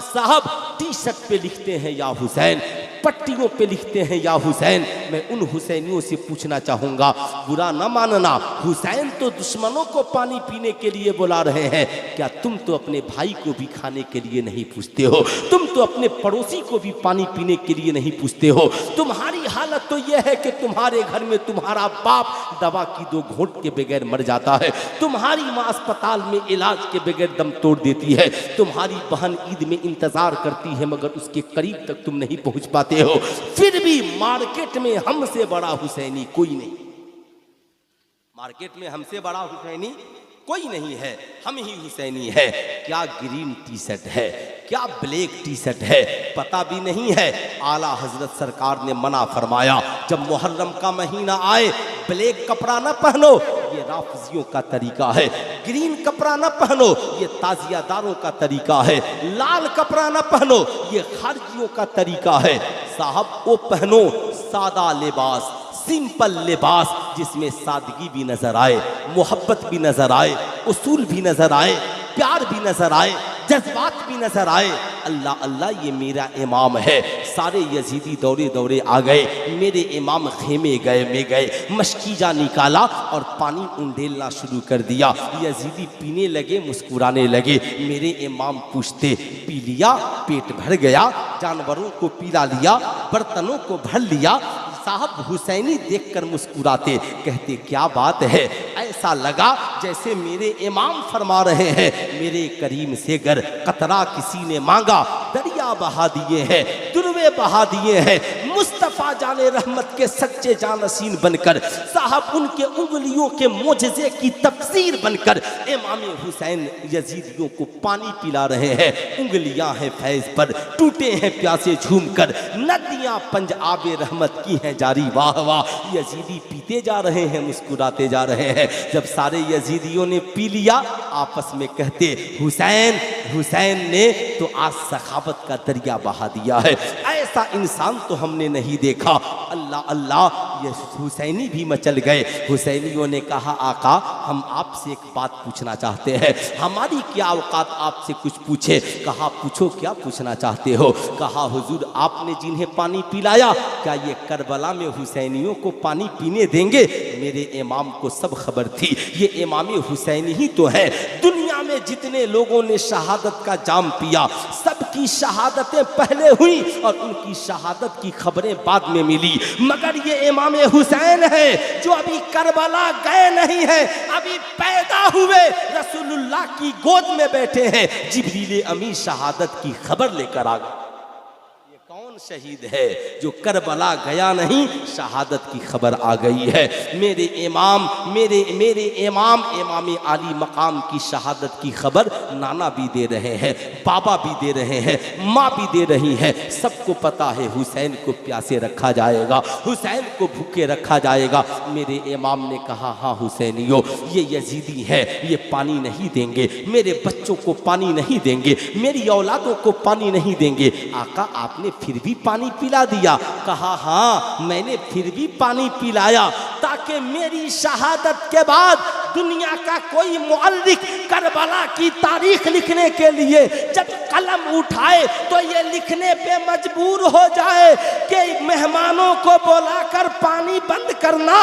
साहब टी शर्ट पे लिखते हैं या हुसैन, पट्टियों पे लिखते हैं या हुसैन। मैं उन हुसैनियों से पूछना चाहूँगा, बुरा न मानना, हुसैन तो दुश्मनों को पानी पीने के लिए बुला रहे हैं, क्या तुम तो अपने भाई को भी खाने के लिए नहीं पूछते हो? तुम तो अपने पड़ोसी को भी पानी पीने के लिए नहीं पूछते हो? तुम्हारी हालत तो यह है कि तुम्हारे घर में तुम्हारा बाप दवा की 2 घूंट के बगैर मर जाता है, तुम्हारी माँ अस्पताल में इलाज के बगैर दम तोड़ देती है, तुम्हारी बहन ईद में इंतजार करती है मगर उसके करीब तक तुम नहीं पहुंच पाते हो। फिर भी मार्केट में हमसे बड़ा हुसैनी कोई नहीं, मार्केट में हमसे बड़ा हुसैनी कोई नहीं है, हम ही हुसैनी है। क्या ग्रीन टी शर्ट है, क्या ब्लैक टी शर्ट है, पता भी नहीं है। आला हजरत सरकार ने मना फरमाया, जब मुहर्रम का महीना आए ब्लैक कपड़ा न पहनो, ये राफिजियों का तरीका है। ग्रीन कपड़ा न पहनो, ये ताजियादारों का तरीका है। लाल कपड़ा न पहनो, ये खारजियों का तरीका है। साहब वो पहनो सादा लिबास, सिंपल लिबास, जिसमें सादगी भी नजर आए, मोहब्बत भी नजर आए, उसूल भी नजर आए, प्यार भी नजर आए, जज्बात भी नजर आए। अल्लाह अल्लाह ये मेरा इमाम है। सारे यजीदी दौड़े दौड़े आ गए, मेरे इमाम खेमे गए में गए, मशकीजा निकाला और पानी उंडेलना शुरू कर दिया। यजीदी पीने लगे, मुस्कुराने लगे। मेरे इमाम पूछते, पी लिया? पेट भर गया? जानवरों को पिला लिया? बर्तनों को भर लिया? साहब हुसैनी देखकर मुस्कुराते, कहते क्या बात है? ऐसा लगा जैसे मेरे इमाम फरमा रहे हैं, मेरे करीम से गर कतरा किसी ने मांगा, दरिया बहा दिए हैं, दुर्वे बहा दिए हैं। मुस्तफ़ा जाने रहमत के सच्चे जानशीन बनकर, साहब उनके उंगलियों के मोजज़े की तफसीर बनकर इमाम हुसैन यजीदियों को पानी पिला रहे हैं। उंगलियां हैं फैज़ पर, टूटे हैं प्यासे झूमकर, नदियां पंज आबे रहमत की हैं जारी। वाह वाह, यजीदी पीते जा रहे हैं, मुस्कुराते जा रहे हैं। जब सारे यजीदियों ने पी लिया, आपस में कहते, हुसैन हुसैन ने तो आज सखावत का दरिया बहा दिया है। ऐसा इंसान तो हमने नहीं देखा। अल्लाह अल्लाह, ये हुसैनी भी मचल गए। हुसैनियों ने कहा, आका हम आपसे एक बात पूछना चाहते हैं, हमारी क्या औकात आपसे कुछ पूछे? कहा पूछो, क्या पूछना चाहते हो? कहा हुजूर आपने जिन्हें पानी पिलाया, क्या ये करबला में हुसैनियों को पानी पीने देंगे? मेरे इमाम को सब खबर थी, ये इमाम हुसैनी ही तो है। दुनिया में जितने लोगों ने शहादत का जाम पिया, सबकी शहादतें पहले हुई और उनकी शहादत की खबरें बाद में मिली, मगर ये इमाम हुसैन है जो अभी करबला गए नहीं है, अभी पैदा हुए रसूलुल्लाह की गोद में बैठे हैं। जिब्रील अमीन शहादत की खबर लेकर आ गए। कौन शहीद है जो करबला गया नहीं, शहादत की खबर आ गई है। मेरे इमाम मेरे इमाम आली मकाम की शहादत की खबर नाना भी दे रहे हैं, बाबा भी दे रहे हैं, माँ भी दे रही है। सबको पता है हुसैन को प्यासे रखा जाएगा, हुसैन को भूखे रखा जाएगा। मेरे इमाम ने कहा, हाँ हुसैनियों, ये यजीदी है, ये पानी नहीं देंगे, मेरे बच्चों को पानी नहीं देंगे, मेरी औलादों को पानी नहीं देंगे। आका आपने फिर भी पानी पिला दिया? कहा हाँ, मैंने फिर भी पानी पिलाया ताकि मेरी शहादत के बाद दुनिया का कोई मुअल्लिफ करबला की तारीख लिखने के लिए जब कलम उठाए तो ये लिखने पे मजबूर हो जाए कि मेहमानों को बुलाकर पानी बंद करना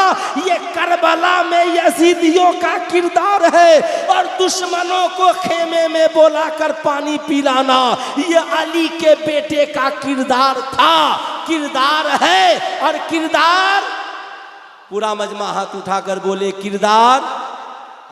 ये करबला में यजीदियों का किरदार है, और दुश्मनों को खेमे में बुलाकर पानी पिलाना ये अली के बेटे का किरदार था, किरदार है। और किरदार, पूरा मजमा हाथ उठाकर बोले किरदार,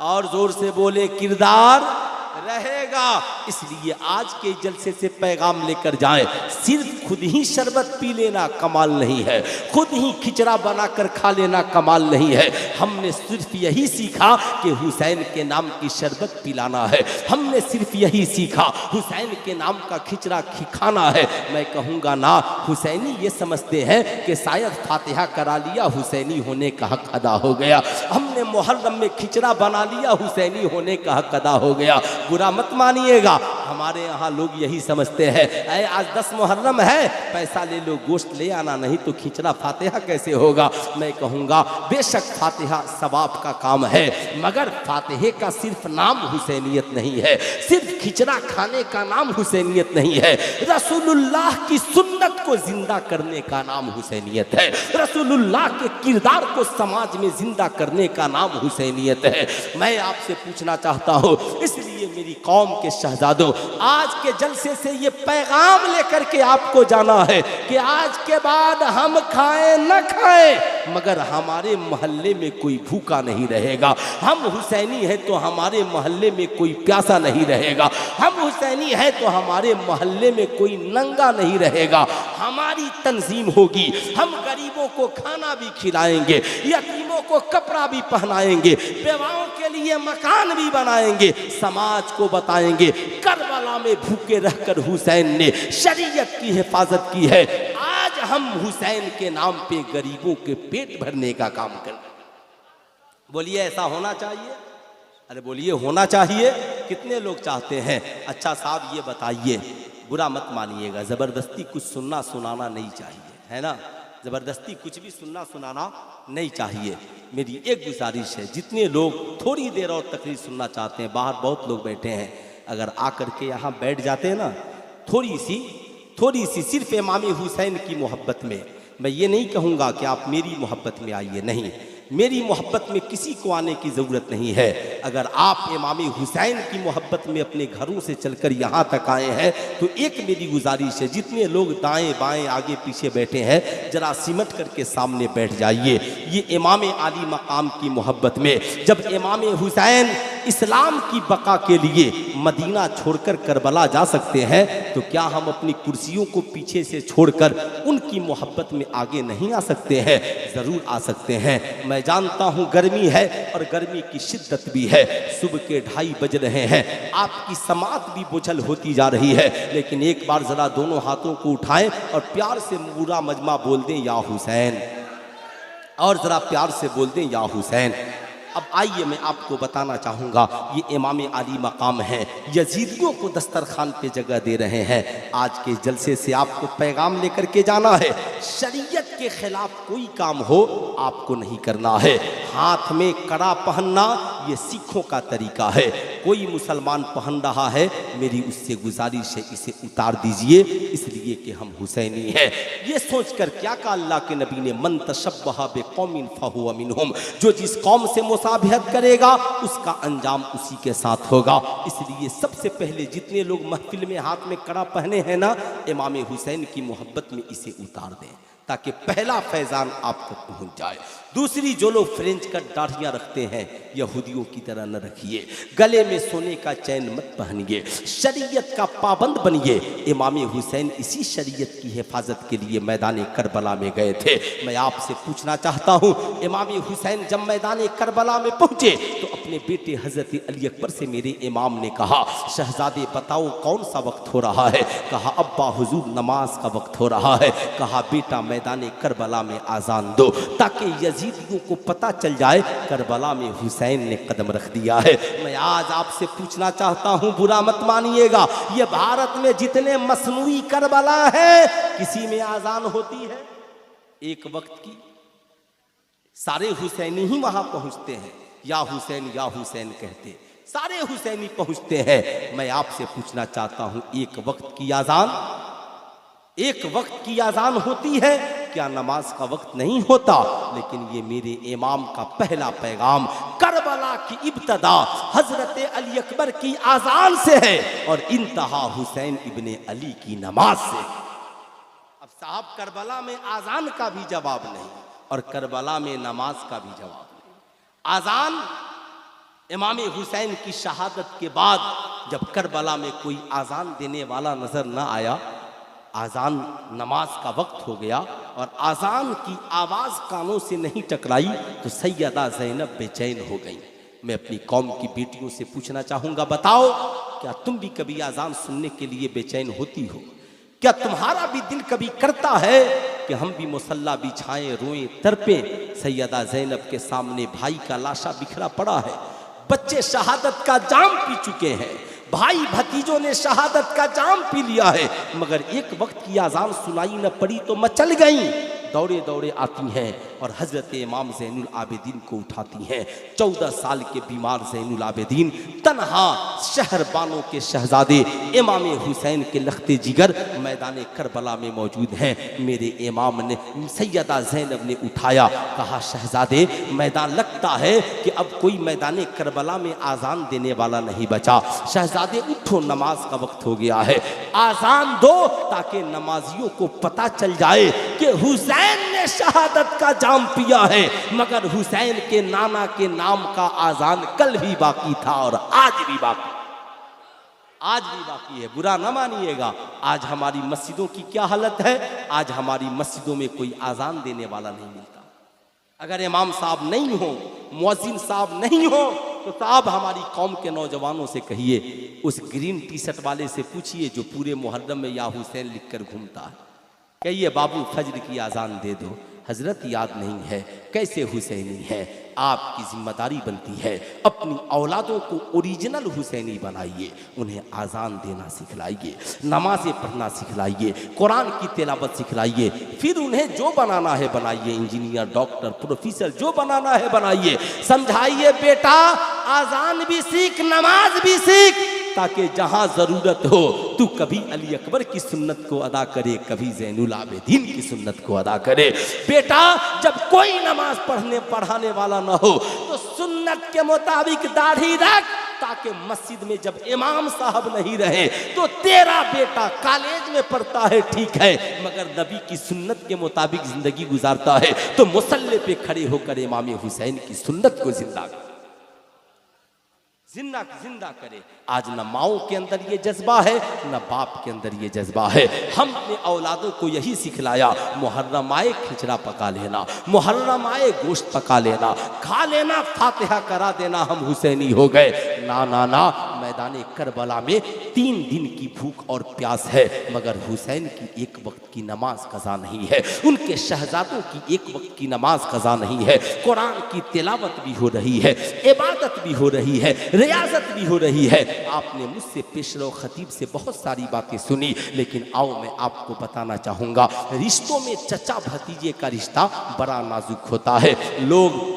और जोर से बोले किरदार रहेगा। इसलिए आज के जलसे से पैगाम लेकर जाएं, सिर्फ खुद ही शरबत पी लेना कमाल नहीं है, खुद ही खिचड़ा बनाकर खा लेना कमाल नहीं है। हमने सिर्फ यही सीखा कि हुसैन के नाम की शरबत पिलाना है, हमने सिर्फ यही सीखा, हुसैन के नाम का खिचड़ा खाना है। मैं कहूँगा ना, हुसैनी ये समझते हैं कि शायद फातिहा करा लिया, हुसैनी होने का हक अदा हो गया। हमने मुहर्रम में खिचड़ा बना लिया, हुसैनी होने का हक अदा हो गया। बुरा मत मानिएगा, हमारे यहाँ लोग यही समझते हैं, अरे आज 10 मुहर्रम है, पैसा ले लो, गोश्त ले आना, नहीं तो खींचना फातिहा कैसे होगा। मैं कहूँगा बेशक फातिहा सवाब का काम है, मगर फातिहे का सिर्फ नाम हुसैनियत नहीं है, सिर्फ खिचड़ा खाने का नाम हुसैनियत नहीं है। रसूलुल्लाह की सुन्नत को जिंदा करने का नाम हुसैनियत है, रसूलुल्लाह के किरदार को समाज में जिंदा करने का नाम हुसैनियत है। मैं आपसे पूछना चाहता हूँ, इसलिए मेरी कौम के शहजादों, आज के जलसे से ये पैगाम लेकर के आपको जाना है कि आज के बाद हम खाएं न खाएं, मगर हमारे मोहल्ले में कोई भूखा नहीं रहेगा। हम हुसैनी हैं तो हमारे मोहल्ले में कोई प्यासा नहीं रहेगा, हम हुसैनी हैं तो हमारे मोहल्ले में कोई नंगा नहीं रहेगा। हमारी तंजीम होगी, हम गरीबों को खाना भी खिलाएंगे, यतीमों को कपड़ा भी पहनाएंगे, बेवाओं के लिए मकान भी बनाएंगे, समाज को बताएंगे करबला में भूखे रहकर हुसैन ने शरीयत की हिफाजत की है। आज हम हुसैन के नाम पे गरीबों के पेट भरने का काम कर, बोलिए ऐसा होना चाहिए? अरे बोलिए होना चाहिए? कितने लोग चाहते हैं? अच्छा साहब ये बताइए, बुरा मत मानिएगा, ज़बरदस्ती कुछ सुनना सुनाना नहीं चाहिए, है ना? ज़बरदस्ती कुछ भी सुनना सुनाना नहीं चाहिए। मेरी एक गुजारिश है, जितने लोग थोड़ी देर और तकरीर सुनना चाहते हैं, बाहर बहुत लोग बैठे हैं, अगर आकर के यहाँ बैठ जाते हैं ना, थोड़ी सी सिर्फ इमाम हुसैन की मोहब्बत में, मैं ये नहीं कहूँगा कि आप मेरी मोहब्बत में आइए, नहीं, मेरी मोहब्बत में किसी को आने की ज़रूरत नहीं है। अगर आप इमाम हुसैन की मोहब्बत में अपने घरों से चलकर यहाँ तक आए हैं तो एक मेरी गुजारिश है, जितने लोग दाएं बाएं आगे पीछे बैठे हैं, जरा सिमट करके सामने बैठ जाइए। ये इमाम आली मकाम की मोहब्बत में, जब इमाम हुसैन इस्लाम की बका के लिए मदीना छोड़कर करबला जा सकते हैं, तो क्या हम अपनी कुर्सियों को पीछे से छोड़कर उनकी मोहब्बत में आगे नहीं आ सकते हैं? ज़रूर आ सकते हैं। मैं जानता हूँ गर्मी है और गर्मी की शिद्दत भी है, सुबह के 2:30 बज रहे हैं, आपकी समात भी बोझल होती जा रही है, लेकिन एक बार ज़रा दोनों हाथों को उठाएं और प्यार से पूरा मजमा बोल दें या हुसैन, और ज़रा प्यार से बोल दें या हुसैन। अब आइए मैं आपको बताना चाहूँगा, ये इमाम आली मकाम हैं, यजीदियों को दस्तरखान पे जगह दे रहे हैं। आज के जलसे से आपको पैगाम लेकर के जाना है, शरीयत के खिलाफ कोई काम हो आपको नहीं करना है। हाथ में कड़ा पहनना ये सिखों का तरीका है, कोई मुसलमान पहन रहा है, मेरी उससे गुजारिश है इसे उतार दीजिए, इसलिए कि हम हुसैनी हैं। ये सोचकर क्या कहा अल्लाह के नबी ने, मन तशब्बहा बिकौमिन फहुवा मिनहुम, जो जिस कौम से मुसाबिहत करेगा उसका अंजाम उसी के साथ होगा। इसलिए सबसे पहले जितने लोग महफिल में हाथ में कड़ा पहने हैं ना, इमाम हुसैन की मोहब्बत में इसे उतार दें, ताकि पहला फैजान आप तक पहुंच जाए। दूसरी, जो लोग फ्रेंच कट दाढ़ियाँ रखते हैं, यहूदियों की तरह न रखिए, गले में सोने का चैन मत पहनिए, शरीयत का पाबंद बनिए। इमाम हुसैन इसी शरीयत की हिफाजत के लिए मैदान करबला में गए थे। मैं आपसे पूछना चाहता हूँ, इमाम हुसैन जब मैदान करबला में पहुँचे तो अपने बेटे हज़रत अली अकबर से मेरे इमाम ने कहा, शहजादे बताओ कौन सा वक्त हो रहा है? कहा अब्बा हुजूर नमाज का वक्त हो रहा है। कहा बेटा मैदान करबला में आज़ान दो, ताकि यजीदियों को पता चल जाए करबला में हुसैन ने कदम रख दिया है। मैं आज आपसे पूछना चाहता हूँ, बुरा मत मानिएगा, ये भारत में जितने मसनूई करबला है, किसी में आज़ान होती है एक वक्त की? सारे हुसैनी ही वहां पहुंचते हैं, या हुसैन कहते, सारे हुसैनी पहुंचते हैं। मैं आपसे पूछना चाहता हूं, एक वक्त की आज़ान होती है क्या? नमाज का वक्त नहीं होता। लेकिन ये मेरे इमाम का पहला पैगाम करबला की इब्तदा हजरत अली अकबर की आज़ान से है और इंतहा हुसैन इब्ने अली की नमाज से। अब साहब करबला में आज़ान का भी जवाब नहीं और करबला में नमाज का भी जवाब नहीं। आज़ान इमाम हुसैन की शहादत के बाद जब करबला में कोई आज़ान देने वाला नजर न आया, आज़ान नमाज का वक्त हो गया और आज़ान की आवाज़ कानों से नहीं टकराई तो सैयदा ज़ैनब बेचैन हो गई। मैं अपनी कौम की बेटियों से पूछना चाहूँगा, बताओ क्या तुम भी कभी आज़ान सुनने के लिए बेचैन होती हो? क्या तुम्हारा भी दिल कभी करता है कि हम भी मुसल्ला बिछाएं, रोएं, तड़पें? सैयदा ज़ैनब के सामने भाई का लाशा बिखरा पड़ा है, बच्चे शहादत का जाम पी चुके हैं, भाई भतीजों ने शहादत का जाम पी लिया है, मगर एक वक्त की आजान सुनाई न पड़ी तो मचल गई, दौड़े दौड़े आती हैं और हजरत इमाम ज़ैनुल आबिदीन को उठाती हैं। 14 साल के बीमार ज़ैनुल आबिदीन तन्हा शहरबानों के शहजादे इमाम हुसैन के लख्ते जिगर मैदान करबला में मौजूद हैं। मेरे इमाम ने सैयदा ज़ैनब ने उठाया, कहा शहजादे मैदान लगता है कि अब कोई मैदान करबला में आज़ान देने वाला नहीं बचा, शहजादे उठो नमाज का वक्त हो गया है, आज़ान दो ताकि नमाजियों को पता चल जाए कि हुसैन ने शहादत का जाम पिया है, मगर हुसैन के नाना के नाम का आजान कल भी बाकी था और आज भी बाकी है। बुरा ना मानिएगा, आज हमारी मस्जिदों की क्या हालत है, आज हमारी मस्जिदों में कोई आजान देने वाला नहीं मिलता। अगर इमाम साहब नहीं हो, मुअज्जिन साहब नहीं हो, तो साहब हमारी कौम के नौजवानों से कहिए, उस ग्रीन टी शर्ट वाले से पूछिए जो पूरे मुहर्रम में या हुसैन लिखकर घूमता है, कहिए बाबू फज्र की आज़ान दे दो, हजरत याद नहीं है कैसे हुसैनी है। आपकी जिम्मेदारी बनती है अपनी औलादों को ओरिजिनल हुसैनी बनाइए, उन्हें आज़ान देना सिखलाइए, नमाज़ें पढ़ना सिखलाइए, कुरान की तिलावत सिखलाइए, फिर उन्हें जो बनाना है बनाइए, इंजीनियर डॉक्टर प्रोफेसर जो बनाना है बनाइए, समझाइए बेटा आज़ान भी सीख नमाज भी सीख, ताकि जहां जरूरत हो तू कभी अली अकबर की सुन्नत को अदा करे, कभी ज़ैनुल आबिदीन की सुन्नत को अदा करे। बेटा जब कोई नमाज पढ़ाने वाला ना हो तो सुन्नत के मुताबिक दाढ़ी रख, ताकि मस्जिद में जब इमाम साहब नहीं रहे तो तेरा बेटा कॉलेज में पढ़ता है ठीक है, मगर नबी की सुन्नत के मुताबिक जिंदगी गुजारता है, तो मुसल्ले पे खड़े होकर इमाम हुसैन की सुन्नत को जिंदा करे। आज न माओ के अंदर ये जज्बा है, न बाप के अंदर ये जज्बा है। हमने औलादों को यही सिखलाया, मुहर्रम आए खिचड़ा पका लेना, मुहर्रम आए गोश्त पका लेना, खा लेना, फातिहा करा देना, हम हुसैनी हो गए। ना ना ना, मैदान करबला में 3 दिन की भूख और प्यास है, मगर हुसैन की एक वक्त की नमाज कज़ा नहीं है, उनके शहजादों की एक वक्त की नमाज कज़ा नहीं है। कुरान की तिलावत भी हो रही है, इबादत भी हो रही है, रियाजत भी हो रही है। आपने मुझसे पेशरो खतीब से बहुत सारी बातें सुनी, लेकिन आओ मैं आपको बताना चाहूँगा, रिश्तों में चचा भतीजे का रिश्ता बड़ा नाजुक होता है। लोग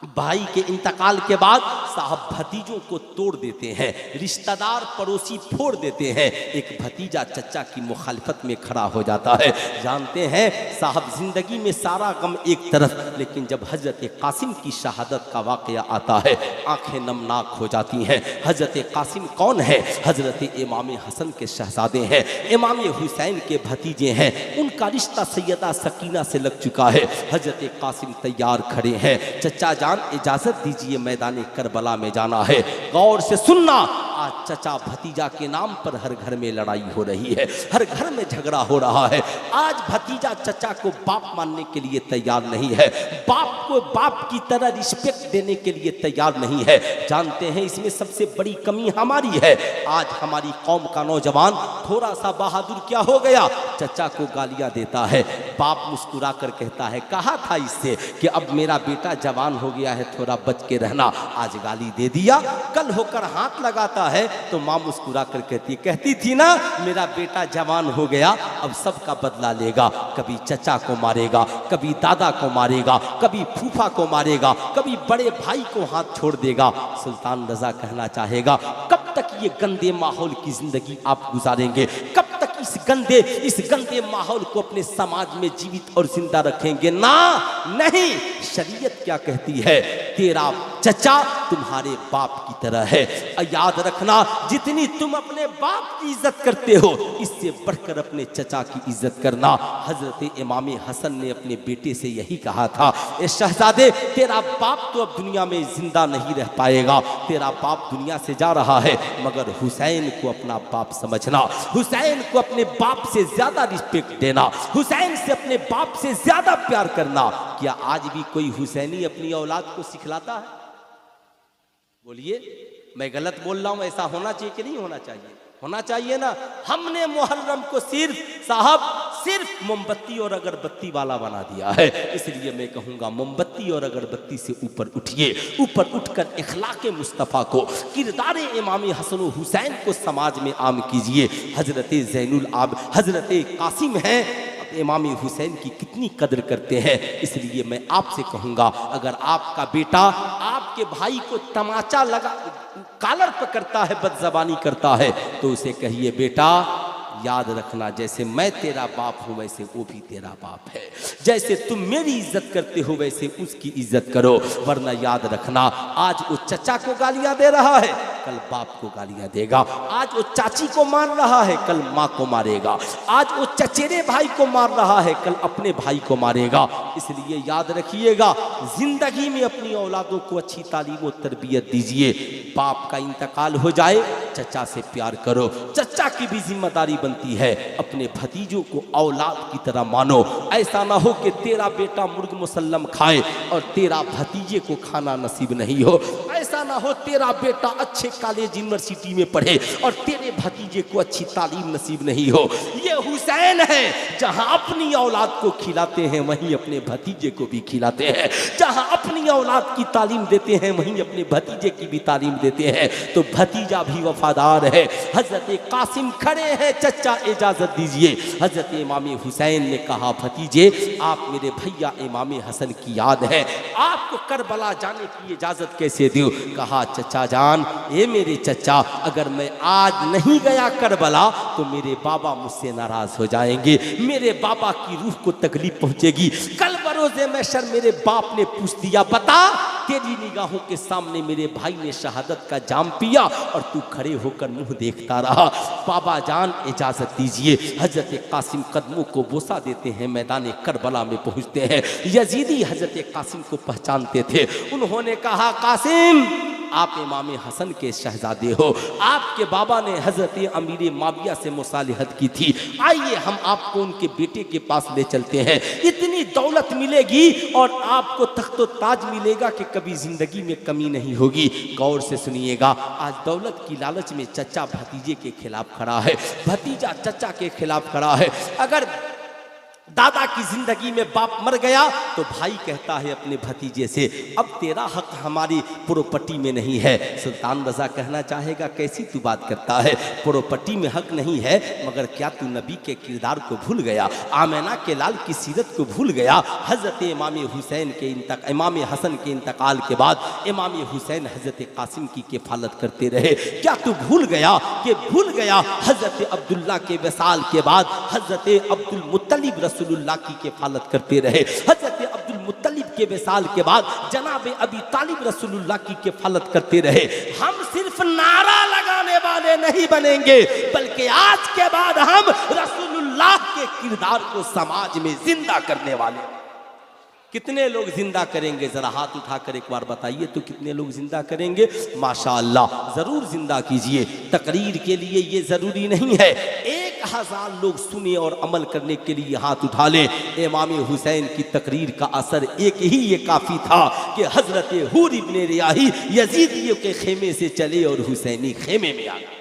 भाई के इंतकाल के बाद साहब भतीजों को तोड़ देते हैं, रिश्तेदार पड़ोसी फोड़ देते हैं, एक भतीजा चचा की मुखालफत में खड़ा हो जाता है। जानते हैं साहब जिंदगी में सारा गम एक तरफ, लेकिन जब हजरत कासिम की शहादत का वाक़या आता है आंखें नमनाक हो जाती हैं। हजरत कासिम कौन है? हजरत इमाम हसन के शहजादे हैं, इमाम हुसैन के भतीजे हैं, उनका रिश्ता सैयदा सकीना से लग चुका है। हजरत कासिम तैयार खड़े हैं, चचा इजाजत दीजिए मैदान करबला में जाना है। गौर से सुनना, आज चचा भतीजा के नाम पर हर घर में लड़ाई हो रही है, हर घर में झगड़ा हो रहा है। आज भतीजा चचा को बाप मानने के लिए तैयार नहीं है, बाप को बाप की तरह रिस्पेक्ट देने के लिए तैयार नहीं है। जानते हैं इसमें सबसे बड़ी कमी हमारी है। आज हमारी कौम का नौजवान थोड़ा सा बहादुर क्या हो गया, चचा को गालियां देता है, बाप मुस्कुरा कर कहता है कहा था इससे कि अब मेरा बेटा जवान हो गया है, थोड़ा बच के रहना, आज गाली दे दिया, कल होकर हाथ लगाता है तो माँ मुस्कुरा कर कहती थी ना मेरा बेटा जवान हो गया, अब सबका बदला लेगा, कभी चचा को मारेगा, कभी दादा को मारेगा, कभी फूफा को मारेगा, कभी बड़े भाई को हाथ छोड़ देगा। सुल्तान रजा कहना चाहेगा कब तक ये गंदे माहौल की जिंदगी आप गुजारेंगे, कब तक इस गंदे माहौल को अपने समाज में जीवित और जिंदा रखेंगे? ना नहीं, शरीयत क्या कहती है, तेरा चचा तुम्हारे बाप की तरह है। याद रखना, जितनी तुम अपने बाप की इज्जत करते हो इससे बढ़कर अपने चचा की इज्जत करना। हजरत इमाम हसन ने अपने बेटे से यही कहा था, ए शहजादे तेरा बाप तो अब दुनिया में जिंदा नहीं रह पाएगा, तेरा बाप दुनिया से जा रहा है, मगर हुसैन को अपना बाप समझना, हुसैन को अपने बाप से ज्यादा रिस्पेक्ट देना, हुसैन से अपने बाप से ज्यादा प्यार करना। क्या आज भी कोई हुसैनी अपनी औलाद को सिखलाता है? बोलिए, मैं गलत बोल रहा हूं? ऐसा होना चाहिए कि नहीं होना चाहिए? होना चाहिए ना। हमने मुहर्रम को सिर्फ साहब सिर्फ मोमबत्ती और अगरबत्ती वाला बना दिया है। इसलिए मैं कहूँगा मोमबत्ती और अगरबत्ती से ऊपर उठिए, ऊपर उठकर इखलाक़ मुस्तफ़ा को, किरदार इमाम हसन व हुसैन को समाज में आम कीजिए। हज़रत ज़ैनुल आब हज़रत कासिम हैं, इमाम हुसैन की कितनी कदर करते हैं। इसलिए मैं आपसे कहूँगा, अगर आपका बेटा आपके भाई को तमाचा लगा कालर पकड़ता है, बदज़बानी करता है, तो उसे कहिए बेटा याद रखना, जैसे मैं तेरा बाप हूँ वैसे वो भी तेरा बाप है। जैसे तुम मेरी इज्जत करते हो वैसे उसकी इज्जत करो, वरना याद रखना आज वो चचा को गालियाँ दे रहा है, कल बाप को गालियाँ देगा। आज वो चाची को मार रहा है, कल माँ को मारेगा। आज वो चचेरे भाई को मार रहा है, कल अपने भाई को मारेगा। इसलिए याद रखिएगा, जिंदगी में अपनी औलादों को अच्छी तालीम और तरबियत दीजिए। बाप का इंतकाल हो जाए, चचा से प्यार करो। चचा की भी जिम्मेदारी बनती है, अपने भतीजों को औलाद की तरह मानो। ऐसा ना हो कि तेरा बेटा मुर्ग मुसल्लम खाए और तेरा भतीजे को खाना नसीब नहीं हो। ऐसा ना हो तेरा बेटा अच्छे कॉलेज यूनिवर्सिटी में पढ़े और तेरे भतीजे को अच्छी तालीम नसीब नहीं हो। ये हुसैन है, जहां अपनी औलाद को खिलाते हैं वहीं अपने भतीजे को भी खिलाते हैं। जहां अपनी औलाद की तालीम देते हैं वहीं अपने भतीजे की भी तालीम देते हैं। तो भतीजा भी वफादार है। हजरत कासिम खड़े हैं, चचा इजाजत दीजिए। हजरत इमाम हुसैन ने कहा, भतीजे आप मेरे भैया इमाम हसन की याद है, आपको करबला जाने की इजाजत कैसे दूं? कहा, चचा जान, ये मेरे चचा, अगर मैं आज नहीं गया करबला तो मेरे बाबा मुझसे नाराज हो जाएंगे, मेरे बाबा की रूह को तकलीफ पहुंचेगी। कल बरोज़े महशर मेरे बाप ने पूछ दिया, बता तेरी निगाहों के सामने मेरे भाई ने शहादत का जाम पिया और तू खड़े होकर मुंह देखता रहा। बाबा जान इजाजत दीजिए। हजरत कासिम कदमों को बोसा देते हैं, मैदान करबला में पहुंचते हैं। यजीदी हजरत कासिम को पहचानते थे। उन्होंने कहा, कासिम आप इमाम हसन के शहजादे हो, आपके बाबा ने हजरत अमीर माविया से मुसालिहत की थी, आइए हम आपको उनके बेटे के पास ले चलते हैं। इतनी दौलत मिलेगी और आपको तख्त ताज मिलेगा कि कभी जिंदगी में कमी नहीं होगी। गौर से सुनिएगा, आज दौलत की लालच में चचा भतीजे के खिलाफ खड़ा है, भतीजा चचा के खिलाफ खड़ा है। अगर दादा की जिंदगी में बाप मर गया तो भाई कहता है अपने भतीजे से, अब तेरा हक हमारी प्रॉपर्टी में नहीं है। सुल्तान रजा कहना चाहेगा, कैसी तू बात करता है, प्रॉपर्टी में हक नहीं है, मगर क्या तू नबी के किरदार को भूल गया, आमेना के लाल की सीरत को भूल गया? हजरत इमाम हुसैन के इमाम हसन के इंतकाल के बाद इमाम हुसैन हजरत कासिम की किफालत करते रहे। क्या तू भूल गया हजरत अब्दुल्ला के वसाल के बाद हजरत अब्दुल मुत्तलिब रसूलुल्लाह की किफालत करते रहे। हजरत अब्दुल मुत्तलिब के विसाल के बाद जनाब अबी तालिब रसूलुल्लाह की किफालत करते रहे। हम सिर्फ नारा लगाने वाले नहीं बनेंगे, बल्कि आज के बाद हम रसूलुल्लाह के किरदार को समाज में जिंदा करने वाले। कितने लोग जिंदा करेंगे, जरा हाथ उठाकर एक बार बताइए तो कितने लोग जिंदा करेंगे? माशाअल्लाह, जरूर जिंदा कीजिए। तकरीर के लिए ये जरूरी नहीं है 1000 लोग सुने और अमल करने के लिए हाथ उठा ले। इमाम हुसैन की तकरीर का असर एक ही ये काफी था कि हजरत हुर इब्ने रियाही यजीदियों के खेमे से चले और हुसैनी खेमे में आ गए।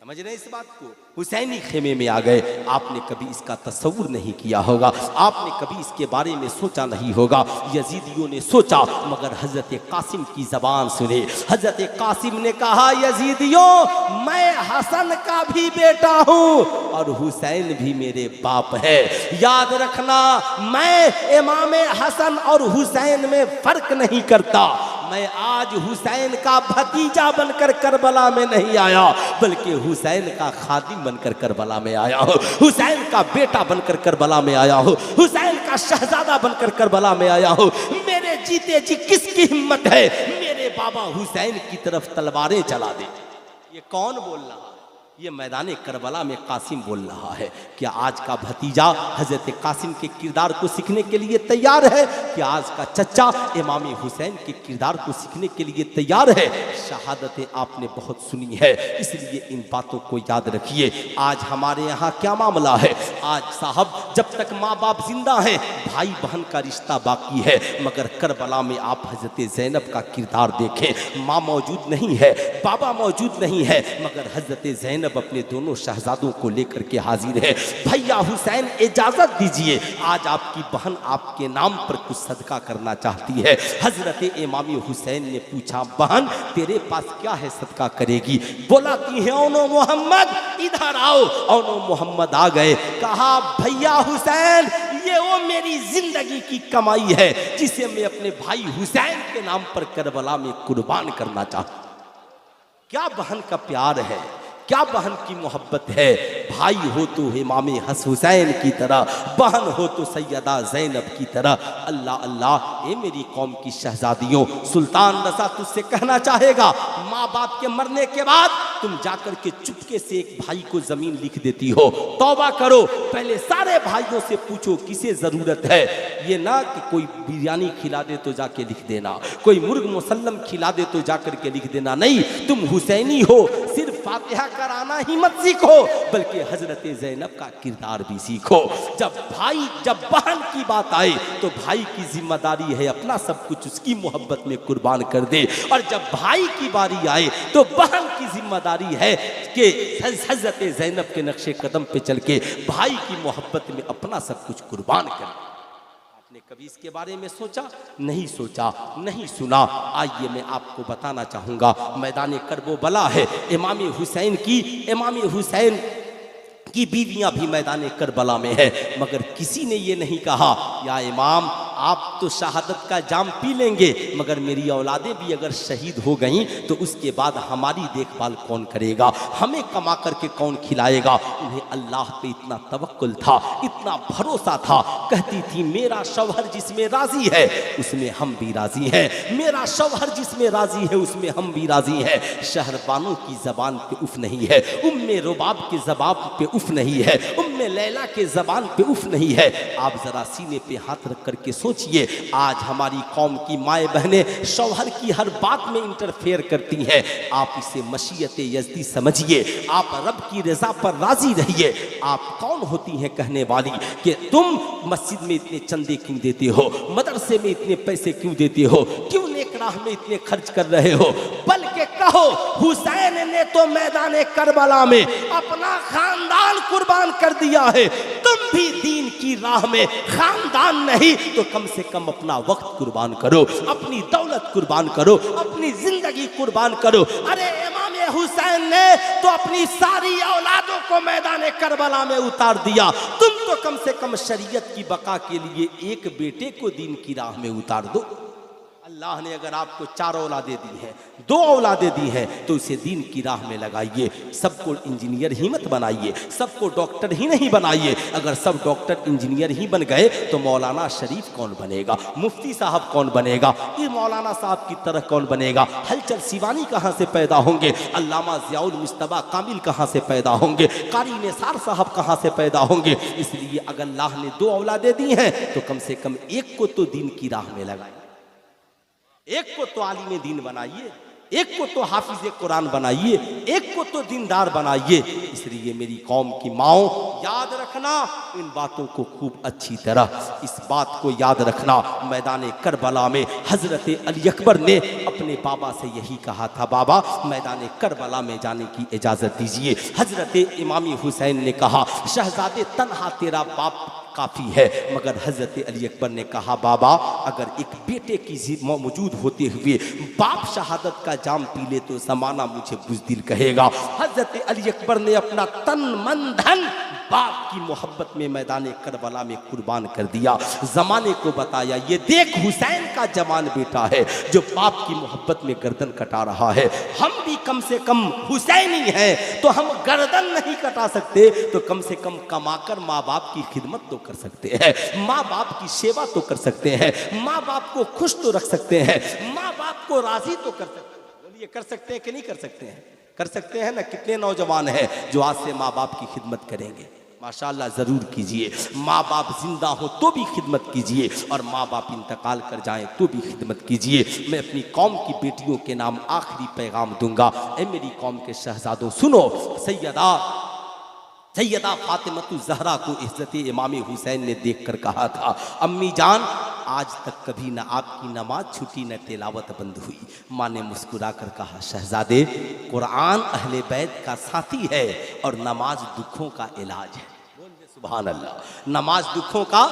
समझ रहे इस बात को? हुसैनी खेमे में आ गए। आपने कभी इसका तस्वुर नहीं किया होगा, आपने कभी इसके बारे में सोचा नहीं होगा। यजीदियों ने सोचा, मगर हजरत कासिम की जबान सुने। हजरत कासिम ने कहा, यजीदियों मैं हसन का भी बेटा हूँ और हुसैन भी मेरे बाप है। याद रखना, मैं इमाम हसन और हुसैन में फर्क नहीं करता। मैं आज हुसैन का भतीजा बनकर करबला में नहीं आया, बल्कि हुसैन का खादिम बनकर करबला में आया हूँ, हुसैन का बेटा बनकर करबला में आया हूँ, हुसैन का शहजादा बनकर करबला में आया हूँ। मेरे जीते जी किसकी हिम्मत है मेरे बाबा हुसैन की तरफ तलवारें चला दे? ये कौन बोल रहा है? ये मैदान करबला में कासिम बोल रहा है। क्या आज का भतीजा हजरत कासिम के किरदार को सीखने के लिए तैयार है? क्या आज का चचा इमाम हुसैन के किरदार को सीखने के लिए तैयार है? शहादतें आपने बहुत सुनी है, इसलिए इन बातों को याद रखिए। आज हमारे यहाँ क्या मामला है? आज साहब, जब तक माँ बाप जिंदा हैं भाई बहन का रिश्ता बाकी है, मगर करबला में आप हजरत ज़ैनब का किरदार देखें। माँ मौजूद नहीं है, बाबा मौजूद नहीं है, मगर हजरत ज़ैनब ज़ैनब अपने दोनों शहजादों को लेकर के हाजिर है। भैया हुसैन इजाज़त दीजिए, आज आपकी बहन आपके नाम पर कुछ सदका करना चाहती है। हज़रत इमाम हुसैन ने पूछा, बहन तेरे पास क्या है, सदका करेगी? बोला कि है ओनो मोहम्मद, इधर आओ। ओनो मोहम्मद आ गए। कहा, भैया हुसैन ये वो मेरी जिंदगी की कमाई है जिसे मैं अपने भाई हुसैन के नाम पर करबला में कुर्बान करना चाहता। क्या बहन का प्यार है, क्या बहन की मोहब्बत है। भाई हो तो इमाम हुसैन की तरह, बहन हो तो सैयदा ज़ैनब की तरह। अल्लाह अल्लाह, ये मेरी कौम की शहजादियों, सुल्तान रज़ा तुझसे कहना चाहेगा, माँ बाप के मरने के बाद तुम जाकर के चुपके से एक भाई को ज़मीन लिख देती हो। तौबा करो, पहले सारे भाइयों से पूछो किसे ज़रूरत है। ये ना कि कोई बिरयानी खिला दे तो जाके लिख देना, कोई मुर्ग मुसल्लम खिला दे तो जाकर के लिख देना। नहीं, तुम हुसैनी हो, सिर्फ फातिहा कराना ही मत सीखो, बल्कि हजरत ज़ैनब का किरदार भी सीखो। जब बहन की बात आए तो भाई की जिम्मेदारी है अपना सब कुछ उसकी मोहब्बत में कुर्बान कर दे, और जब भाई की बारी आए तो बहन की जिम्मेदारी है कि हजरत ज़ैनब के नक्शे कदम पे चल के भाई की मोहब्बत में अपना सब कुछ कुर्बान कर। आपने कभी इसके बारे में सोचा? नहीं सोचा, नहीं सुना। आइए मैं आपको बताना चाहूँगा, मैदान करबला है इमाम हुसैन की बीवियां भी मैदान करबला में है, मगर किसी ने ये नहीं कहा, या इमाम आप तो शहादत का जाम पी लेंगे, मगर मेरी औलादें भी अगर शहीद हो गईं तो उसके बाद हमारी देखभाल कौन करेगा, हमें कमा करके कौन खिलाएगा। उन्हें अल्लाह पे इतना तवक्कुल था, इतना भरोसा था। कहती थी, मेरा शौहर जिसमें राजी है उसमें हम भी राजी हैं, मेरा शौहर जिसमें राजी है उसमें हम भी राजी हैं। शहरबानों की ज़बान पे उफ नहीं है, उम्मे रुबाब की ज़बान पे उफ नहीं है, उम्मे लैला के ज़बान पे उफ नहीं है। आप ज़रा सीने पे हाथ रख करके सोचिए, आज हमारी कौम की माए बहनें शौहर की हर बात में इंटरफेयर करती हैं। आप इसे मशीयत यज़दी समझिए, आप रब की रज़ा पर राज़ी रहिए। आप कौन होती हैं कहने वाली कि तुम मस्जिद में इतने चंदे क्यों देते हो, मदरसे में इतने पैसे क्यों देते हो, क्यों नेक राह में इतने खर्च कर रहे हो। बल्कि कहो, हुसैन ने तो मैदान करबला में अपना खानदान कुर्बान कर दिया है, तुम भी दीन की राह में खानदान नहीं तो कम से कम अपना वक्त कुर्बान करो, अपनी दौलत कुर्बान करो, अपनी जिंदगी कुर्बान करो। अरे इमाम हुसैन ने तो अपनी सारी औलादों को मैदान करबला में उतार दिया, तुम तो कम से कम शरीयत की बका के लिए एक बेटे को दीन की राह में उतार दो। अल्लाह ने अगर आपको 4 औलादें दी हैं, 2 औलादें दी हैं, तो उसे दीन की राह में लगाइए। सबको इंजीनियर ही मत बनाइए, सबको डॉक्टर ही नहीं बनाइए। अगर सब डॉक्टर इंजीनियर ही बन गए तो मौलाना शरीफ कौन बनेगा, मुफ्ती साहब कौन बनेगा, ये मौलाना साहब की तरह कौन बनेगा। हलचल सिवानी कहाँ से पैदा होंगे, अल्लामा ज़ियाउल मुस्तबा कामिल कहाँ से पैदा होंगे, कारी निसार साहब कहाँ से पैदा होंगे। इसलिए अगर अल्लाह ने 2 औलादें दी हैं तो कम से कम एक को तो दीन की राह में लगाए, एक को तो आलिम दीन बनाइए, एक को तो हाफिज कुरान बनाइए, एक को तो दीनदार बनाइए। इसलिए मेरी कौम की माओ, याद रखना इन बातों को खूब अच्छी तरह, इस बात को याद रखना। मैदान करबला में हजरत अली अकबर ने अपने बाबा से यही कहा था, बाबा मैदान करबला में जाने की इजाज़त दीजिए। हजरत इमाम हुसैन ने कहा, शहजादे तन्हा तेरा बाप काफ़ी है, मगर हजरत अली अकबर ने कहा, बाबा अगर एक बेटे की मौजूद होते हुए बाप शहादत का जाम पी ले तो ज़माना मुझे बुज़दिल कहेगा। हजरत अली अकबर ने अपना तन मन धन बाप की मोहब्बत में मैदान करबला में कुर्बान कर दिया। ज़माने को बताया, ये देख हुसैन का जवान बेटा है जो बाप की मोहब्बत में गर्दन कटा रहा है। हम भी कम से कम हुसैनी हैं, तो हम गर्दन नहीं कटा सकते तो कम से कम कमाकर माँ बाप की खिदमत तो कर सकते हैं, माँ बाप की सेवा तो कर सकते हैं, माँ बाप को खुश तो रख सकते हैं, माँ बाप को राजी तो कर सकते हैं। बोलिए, कर सकते हैं कि नहीं कर सकते हैं? कर सकते हैं ना। कितने नौजवान हैं जो आज से माँ बाप की खिदमत करेंगे? माशाअल्लाह, ज़रूर कीजिए। माँ बाप जिंदा हो तो भी खिदमत कीजिए, और माँ बाप इंतकाल कर जाएं तो भी खिदमत कीजिए। मैं अपनी कौम की बेटियों के नाम आखिरी पैगाम दूंगा। ए मेरी कौम के शहजादों, सुनो, सैयदा फातिमतु ज़हरा को इज़्ज़त इमाम हुसैन ने देखकर कहा था, अम्मी जान आज तक कभी न आपकी नमाज छूटी न तिलावत बंद हुई। माँ ने मुस्कुरा कर कहा, शहजादे कुरान अहले बैत का साथी है और नमाज दुखों का इलाज है। सुभान अल्लाह, नमाज दुखों का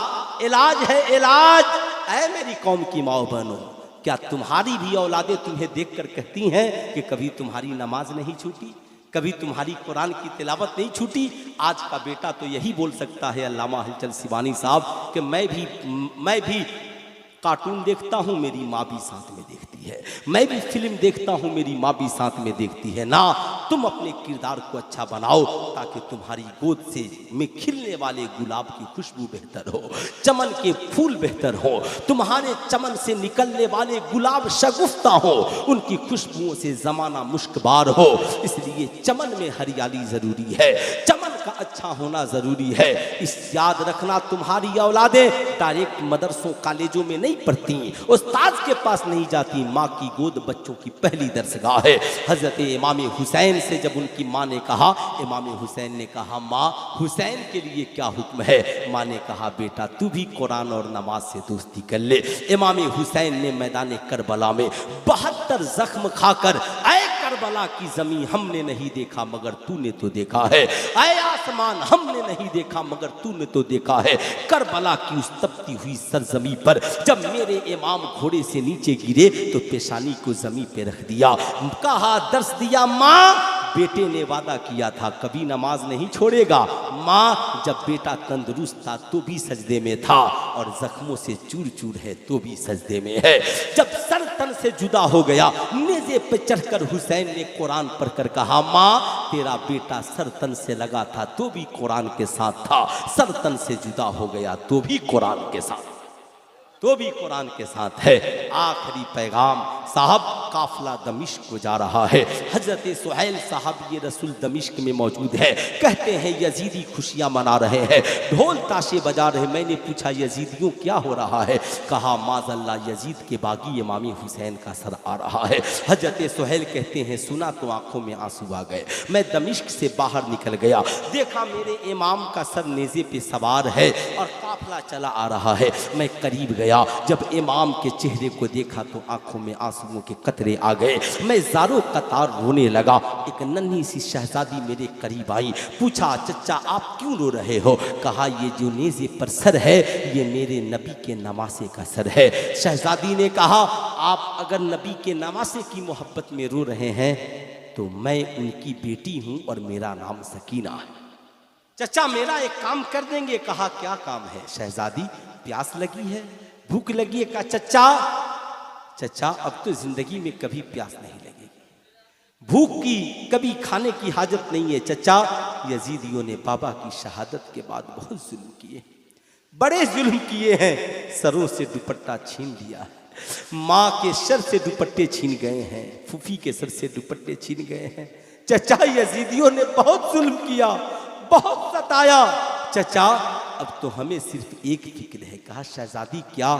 इलाज है, इलाज। ऐ मेरी कौम की माओ बहनों, क्या तुम्हारी भी औलादें तुम्हें देखकर कहती हैं कि कभी तुम्हारी नमाज नहीं छूटी, कभी तुम्हारी कुरान की तिलावत नहीं छूटी? आज का बेटा तो यही बोल सकता है अल्लामा हलचल सिवानी साहब कि मैं भी कार्टून देखता हूँ, मेरी माँ भी साथ में देखती है, मैं भी फिल्म देखता हूँ, मेरी माँ भी साथ में देखती है। ना, तुम अपने किरदार को अच्छा बनाओ ताकि तुम्हारी गोद से में खिलने वाले गुलाब की खुशबू बेहतर हो, चमन के फूल बेहतर हो, तुम्हारे चमन से निकलने वाले गुलाब शगुफ्ता हो, उनकी खुशबुओं से जमाना मुश्कबार हो। इसलिए चमन में हरियाली जरूरी है, चमन का अच्छा होना जरूरी है। इस याद रखना, तुम्हारी औलादें डायरेक्ट मदरसों कॉलेजों में नहीं पढ़ती, उस्ताद के पास नहीं जाती, माँ की गोद बच्चों की पहली दरसगाह है। हजरत इमाम हुसैन से जब उनकी माँ ने कहा, इमाम हुसैन ने कहा, माँ हुसैन के लिए क्या हुक्म है? माँ ने कहा, बेटा तू भी कुरान और नमाज से दोस्ती कर ले। इमाम हुसैन ने मैदान करबला में 72 जख्म खाकर, ऐ करबला की जमीन हमने नहीं देखा मगर तूने तो देखा है, ऐ आसमान हमने नहीं देखा मगर तूने तो देखा है, करबला की उस तपती हुई सरजमी पर जब मेरे इमाम घोड़े से नीचे गिरे तो पेशानी को जमीन पे रख दिया, कहा, दर्श दिया, माँ बेटे ने वादा किया था कभी नमाज नहीं छोड़ेगा। माँ जब बेटा तंदुरुस्त था तो भी सजदे में था और जख्मों से चूर चूर है तो भी सजदे में है। जब सर तन से जुदा हो गया, नेज़े पे चढ़कर हुसैन ने कुरान पढ़कर कहा, माँ तेरा बेटा सर तन से लगा था तो भी कुरान के साथ था, सर तन से जुदा हो गया तो भी कुरान के साथ, तो भी कुरान के साथ है। आखिरी पैगाम साहब, काफिला दमिश्क को जा रहा है। हजरत सुहैल साहब ये रसूल दमिश्क में मौजूद है। कहते हैं यजीदी खुशियां मना रहे हैं, ढोल ताशे बजा रहे। मैंने पूछा, यजीदियों क्या हो रहा है? कहा, माज़ल्ला यजीद के बागी इमाम हुसैन का सर आ रहा है। हजरत सुहैल कहते हैं, सुना तो आंखों में आंसू आ गए। मैं दमिश्क से बाहर निकल गया, देखा मेरे इमाम का सर नेज़े पे सवार है और काफिला चला आ रहा है। मैं करीब गया, जब इमाम के चेहरे को देखा तो आंखों में आंसुओं के कतरे आ गए। मैं ज़ारो कतार रोने लगा। एक नन्ही सी शहजादी मेरे करीब आई, पूछा, चचा आप क्यों रो रहे हो? कहा, ये जो नेज़े पर सर है ये मेरे नबी के नवासे का सर है। शहजादी ने कहा, आप अगर नबी के नवासे की मोहब्बत में रो रहे हैं तो मैं उनकी बेटी हूँ और मेरा नाम सकीना है। चचा मेरा एक काम कर देंगे? कहा, क्या काम है? शहजादी, प्यास लगी है, भूख लगी है। कहा, चचा अब तो जिंदगी में कभी प्यास नहीं लगेगी, भूख की कभी खाने की हाजत नहीं है। चचा, यजीदियों ने बाबा की शहादत के बाद बहुत जुल्म किए, बड़े जुल्म किए हैं। सरों से दुपट्टा छीन लिया है, माँ के सर से दुपट्टे छीन गए हैं, फूफी के सर से दुपट्टे छीन गए हैं। चचा यजीदियों ने बहुत जुल्म किया, बहुत सताया। चचा अब तो हमें सिर्फ एक फिक्र है। कहा, शहजादी क्या?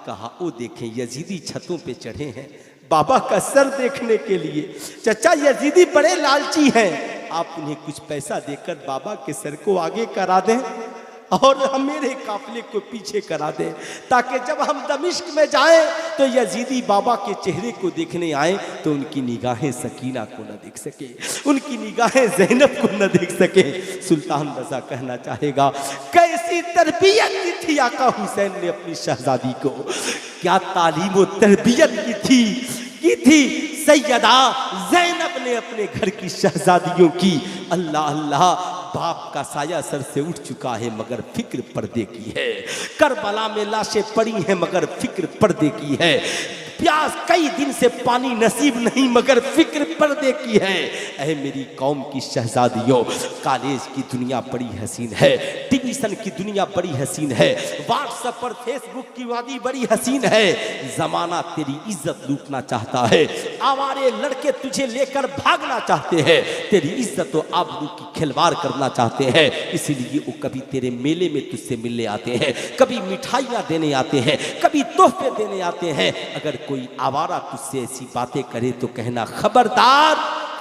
कहा, वो देखें यजीदी छतों पे चढ़े हैं बाबा का सर देखने के लिए। चचा यजीदी बड़े लालची हैं, आप उन्हें कुछ पैसा देकर बाबा के सर को आगे करा दें और हम मेरे काफिले को पीछे करा दें, ताकि जब हम दमिश्क में जाएं तो यजीदी बाबा के चेहरे को देखने आए तो उनकी निगाहें सकीना को न देख सके, उनकी निगाहें ज़ैनब को न देख सके। सुल्तान रज़ा कहना चाहेगा, कैसी तरबियत की थी आका हुसैन ने अपनी शहजादी को, क्या तालीम व तरबियत की थी सैयदा ज़ैनब ने अपने घर की शहजादियों की। अल्लाह अल्लाह, बाप का साया सर से उठ चुका है मगर फिक्र पर्दे की है, करबला में लाशें पड़ी हैं मगर फिक्र पर्दे की है, प्यास कई दिन से पानी नसीब नहीं मगर फिक्र पर्दे की है। ऐ मेरी कौम की शहजादियों, कॉलेज की दुनिया बड़ी हसीन है, ट्यूशन की दुनिया बड़ी हसीन है, व्हाट्सएप पर फेसबुक की वादी बड़ी हसीन है। जमाना तेरी इज्जत लूटना चाहता है, आवारे लड़के तुझे लेकर भागना चाहते हैं, तेरी इज्जत और आबरू की खिलवाड़ करना चाहते हैं। इसीलिए वो कभी तेरे मेले में तुझसे मिलने आते हैं, कभी मिठाइयाँ देने आते हैं, कभी तोहफे देने आते हैं। अगर कोई आवारा तुझसे ऐसी बातें करे तो कहना, खबरदार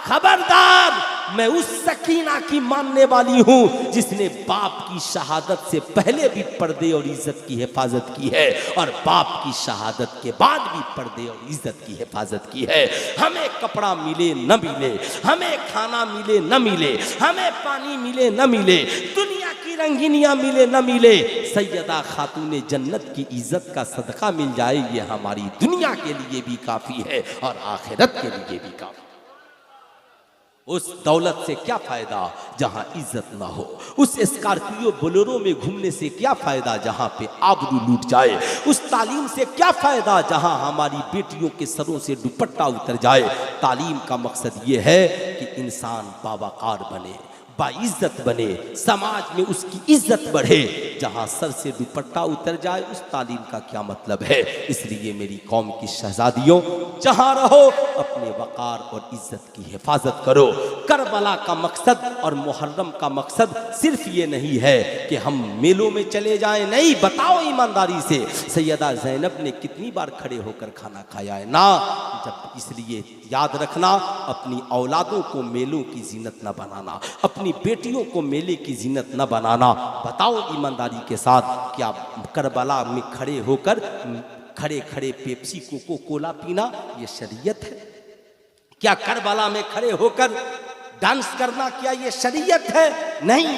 खबरदार, मैं उस सकीना की मानने वाली हूं जिसने बाप की शहादत से पहले भी पर्दे और इज्जत की हिफाजत की है और बाप की शहादत के बाद भी पर्दे और इज्जत की हिफाजत की है। हमें कपड़ा मिले न मिले, हमें खाना मिले न मिले, हमें पानी मिले न मिले, दुनिया की रंगीनियां मिले न मिले, सैयदा खातून जन्नत की इज्जत का सदका मिल जाए, ये हमारी दुनिया के लिए भी काफी है और आखिरत के लिए भी काफी। उस दौलत से क्या फायदा जहां इज्जत ना हो, उस स्कॉर्पियो बोलेरो में घूमने से क्या फायदा जहां पे आबरू लूट जाए, उस तालीम से क्या फायदा जहां हमारी बेटियों के सरों से दुपट्टा उतर जाए। तालीम का मकसद ये है कि इंसान बावकार बने, बाइज्जत बने, समाज में उसकी इज्जत बढ़े। जहां सर से दुपट्टा उतर जाए उस तालीम का क्या मतलब है। इसलिए मेरी कौम की शहजादियों, जहां रहो अपने वकार और इज्जत की हिफाजत करो। करबला का मकसद और मुहर्रम का मकसद सिर्फ ये नहीं है कि हम मेलों में चले जाएं, नहीं, बताओ ईमानदारी से सैयदा ज़ैनब ने कितनी बार खड़े होकर खाना खाया है ना। जब इसलिए याद रखना, अपनी औलादों को मेलों की जीनत न बनाना, अपनी बेटियों को मेले की जीनत न बनाना। बताओ ईमानदारी के साथ, क्या करबला में खड़े होकर खड़े खड़े पेप्सी कोको कोला पीना ये शरीयत है? क्या करबला में खड़े होकर डांस करना क्या ये शरीयत है? नहीं।